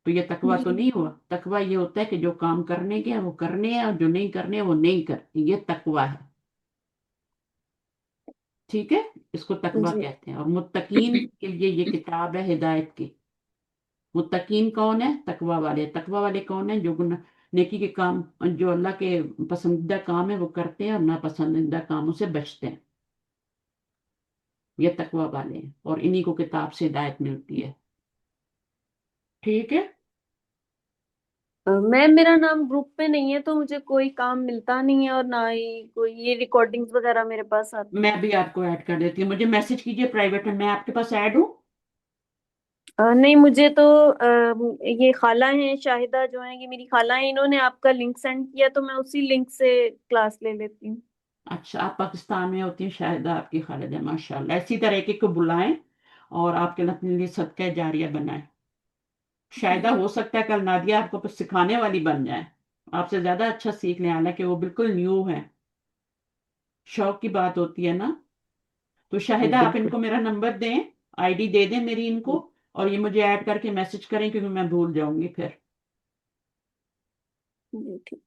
تو یہ تقویٰ تو نہیں ہوا۔ تقویٰ یہ ہوتا ہے کہ جو کام کرنے کے ہیں وہ کرنے ہیں، اور جو نہیں کرنے ہیں وہ نہیں کرتے، یہ تقویٰ ہے، ٹھیک ہے، اس کو تقویٰ جی کہتے ہیں۔ اور متقین کے لیے یہ کتاب ہے ہدایت کی۔ متقین کون ہے؟ تقویٰ والے۔ تقویٰ والے کون ہیں؟ جو نیکی کے کام، جو اللہ کے پسندیدہ کام ہے وہ کرتے ہیں اور ناپسندیدہ کاموں سے بچتے ہیں، یہ تقویٰ والے ہیں، اور انہی کو کتاب سے ہدایت ملتی ہے، ٹھیک ہے۔ میرا نام گروپ پہ نہیں ہے تو مجھے کوئی کام ملتا نہیں ہے، اور نہ ہی کوئی یہ ریکارڈنگز وغیرہ میرے پاس آتی میں بھی آپ کو ایڈ کر دیتی ہوں، مجھے میسج کیجئے پرائیویٹ میں آپ کے پاس ایڈ ہوں۔ نہیں، مجھے تو یہ خالہ ہیں شاہدہ جو ہیں، یہ میری خالہ ہیں، انہوں نے آپ کا لنک سینڈ کیا تو میں اسی لنک سے کلاس لے لیتی ہوں۔ اچھا، آپ پاکستان میں ہوتی ہیں، شاید آپ کی خالد ہے، ماشاء اللہ، اسی طرح کے کو بلائیں اور آپ کے اپنے لیے صدقہ جاریہ بنائیں. شاید ہو سکتا ہے کل نادیہ آپ کو کچھ سکھانے والی بن جائے، آپ سے زیادہ اچھا سیکھ لیں، حالانکہ وہ بالکل نیو ہے. شوق کی بات ہوتی ہے نا. تو شاہدہ آپ ان بالکل کو میرا نمبر دیں، آئی ڈی دے دیں میری ان کو، اور یہ مجھے ایڈ کر کے میسج کریں کیونکہ میں بھول جاؤں گی پھر. جی ٹھیک.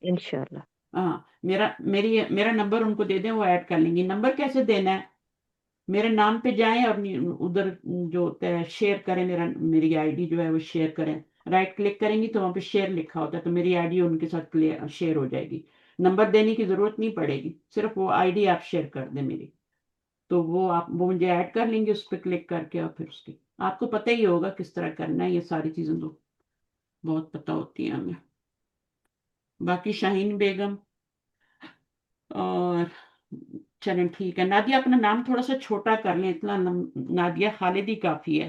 انشاءاللہ. ہاں میرا نمبر ان کو دے دیں، وہ ایڈ کر لیں گی. نمبر کیسے دینا ہے؟ میرے نام پہ جائیں اور ادھر جو ہوتا ہے شیئر کریں، میری آئی ڈی جو ہے وہ شیئر کریں. رائٹ کلک کریں گی تو وہاں پہ شیئر لکھا ہوتا ہے، تو میری آئی ڈی ان کے ساتھ شیئر ہو جائے گی. نمبر دینے کی ضرورت نہیں پڑے گی، صرف وہ آئی ڈی آپ شیئر کر دیں میری، تو وہ مجھے ایڈ کر لیں گے اس پہ کلک کر کے. اور پھر اس کی آپ کو پتہ ہی ہوگا کس طرح کرنا ہے، یہ ساری چیزیں تو بہت پتہ ہوتی ہیں ہمیں. باقی شاہین بیگم اور چلیں ٹھیک ہے. نادیہ اپنا نام تھوڑا سا چھوٹا کر لیں، اتنا نادیہ خالدی کافی ہے.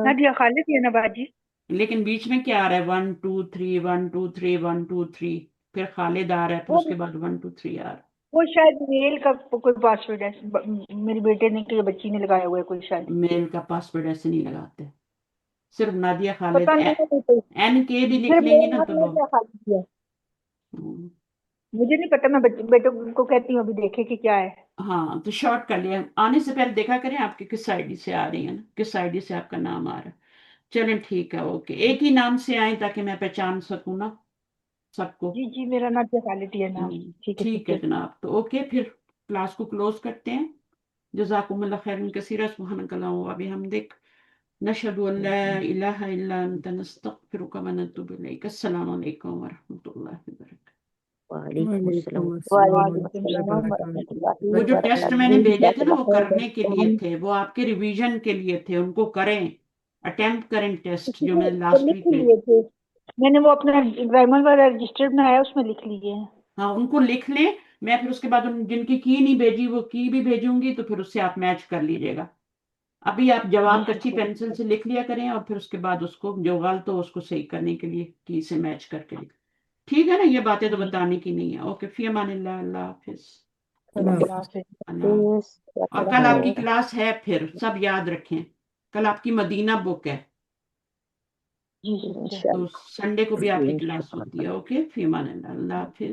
نادیہ خالد ہے نا باجی. لیکن بیچ میں کیا آ رہا ہے؟ 1 2 3 1 2 3 1 2 3، پھر خالد آ رہا ہے، پھر اس کے بعد 1 2 3 آ رہا ہے. وہ شاید میل کا کوئی پاسورڈ ہے، میری بیٹے نے کہ بچی نے لگایا ہوا ہے کوئی شاید. میل کا پاسورڈ ایسے نہیں لگاتے، صرف نادیہ خالد. پتا نہیں این کے بھی لکھ صرف لیں میرا گے نا تو نام بہت. نادیہ خالد ہے. مجھے نہیں پتا، میں بیٹوں کو کہتی ہوں ابھی دیکھے کہ کیا ہے. ہاں تو شارٹ کر لیا. آنے سے پہلے دیکھا کریں آپ کی کس آئی ڈی سے آ رہی ہے نا، کس آئی ڈی سے آپ کا نام آ رہا ہے. چلیں ٹھیک ہے، اوکے. ایک ہی نام سے آئیں تاکہ میں پہچان سکوں نا سب کو. جی جی میرا نادیہ خالد ہی ہے نام. ٹھیک ہے ٹھیک ہے جناب. تو اوکے پھر کلاس کو کلوز کرتے ہیں. جزاکم اللہ خیرا کثیرا. سبحانک اللہم و بحمدک، نشہد ان لا الہ الا انت، نستغفرک و نتوب الیک. السلام علیکم ورحمۃ اللہ وبرکاتہ. وعلیکم السلام. وعلیکم السلام ورحمۃ اللہ وہ جو ٹیسٹ میں نے بھیجے تھے نا وہ کرنے کے لیے وبرکاتہ. تھے، وہ آپ کے ریویژن کے لیے تھے. ان کو کریں، اٹیمپٹ کریں ٹیسٹ جو میں نے لاسٹ لکھ ویک لیے تھے میں نے، وہ اپنا گرامر والا رجسٹر بنایا اس میں لکھ لیے ہیں. ہاں ان کو لکھ لیں. میں پھر اس کے بعد جن کی نہیں بھیجی وہ کی بھی بھیجوں گی، تو پھر اس سے آپ میچ کر لیجیے گا. ابھی آپ جواب اچھی پینسل سے لکھ لیا کریں، اور پھر اس کے بعد اس کو جو غلط ہو اس کو صحیح کرنے کے لیے کی سے میچ کر کے لکھ. ٹھیک ہے نا؟ یہ باتیں تو بتانے کی نہیں ہے. اوکے، فی امان اللہ. اللہ حافظ. اللہ حافظ. اللہ. اور کل آپ کی کلاس ہے، پھر سب یاد رکھیں کل آپ کی مدینہ بک ہے، جی تو سنڈے کو بھی آپ کی انشاءاللہ. کلاس ہوتی ہے. اوکے، فی امان اللہ. اللہ حافظ.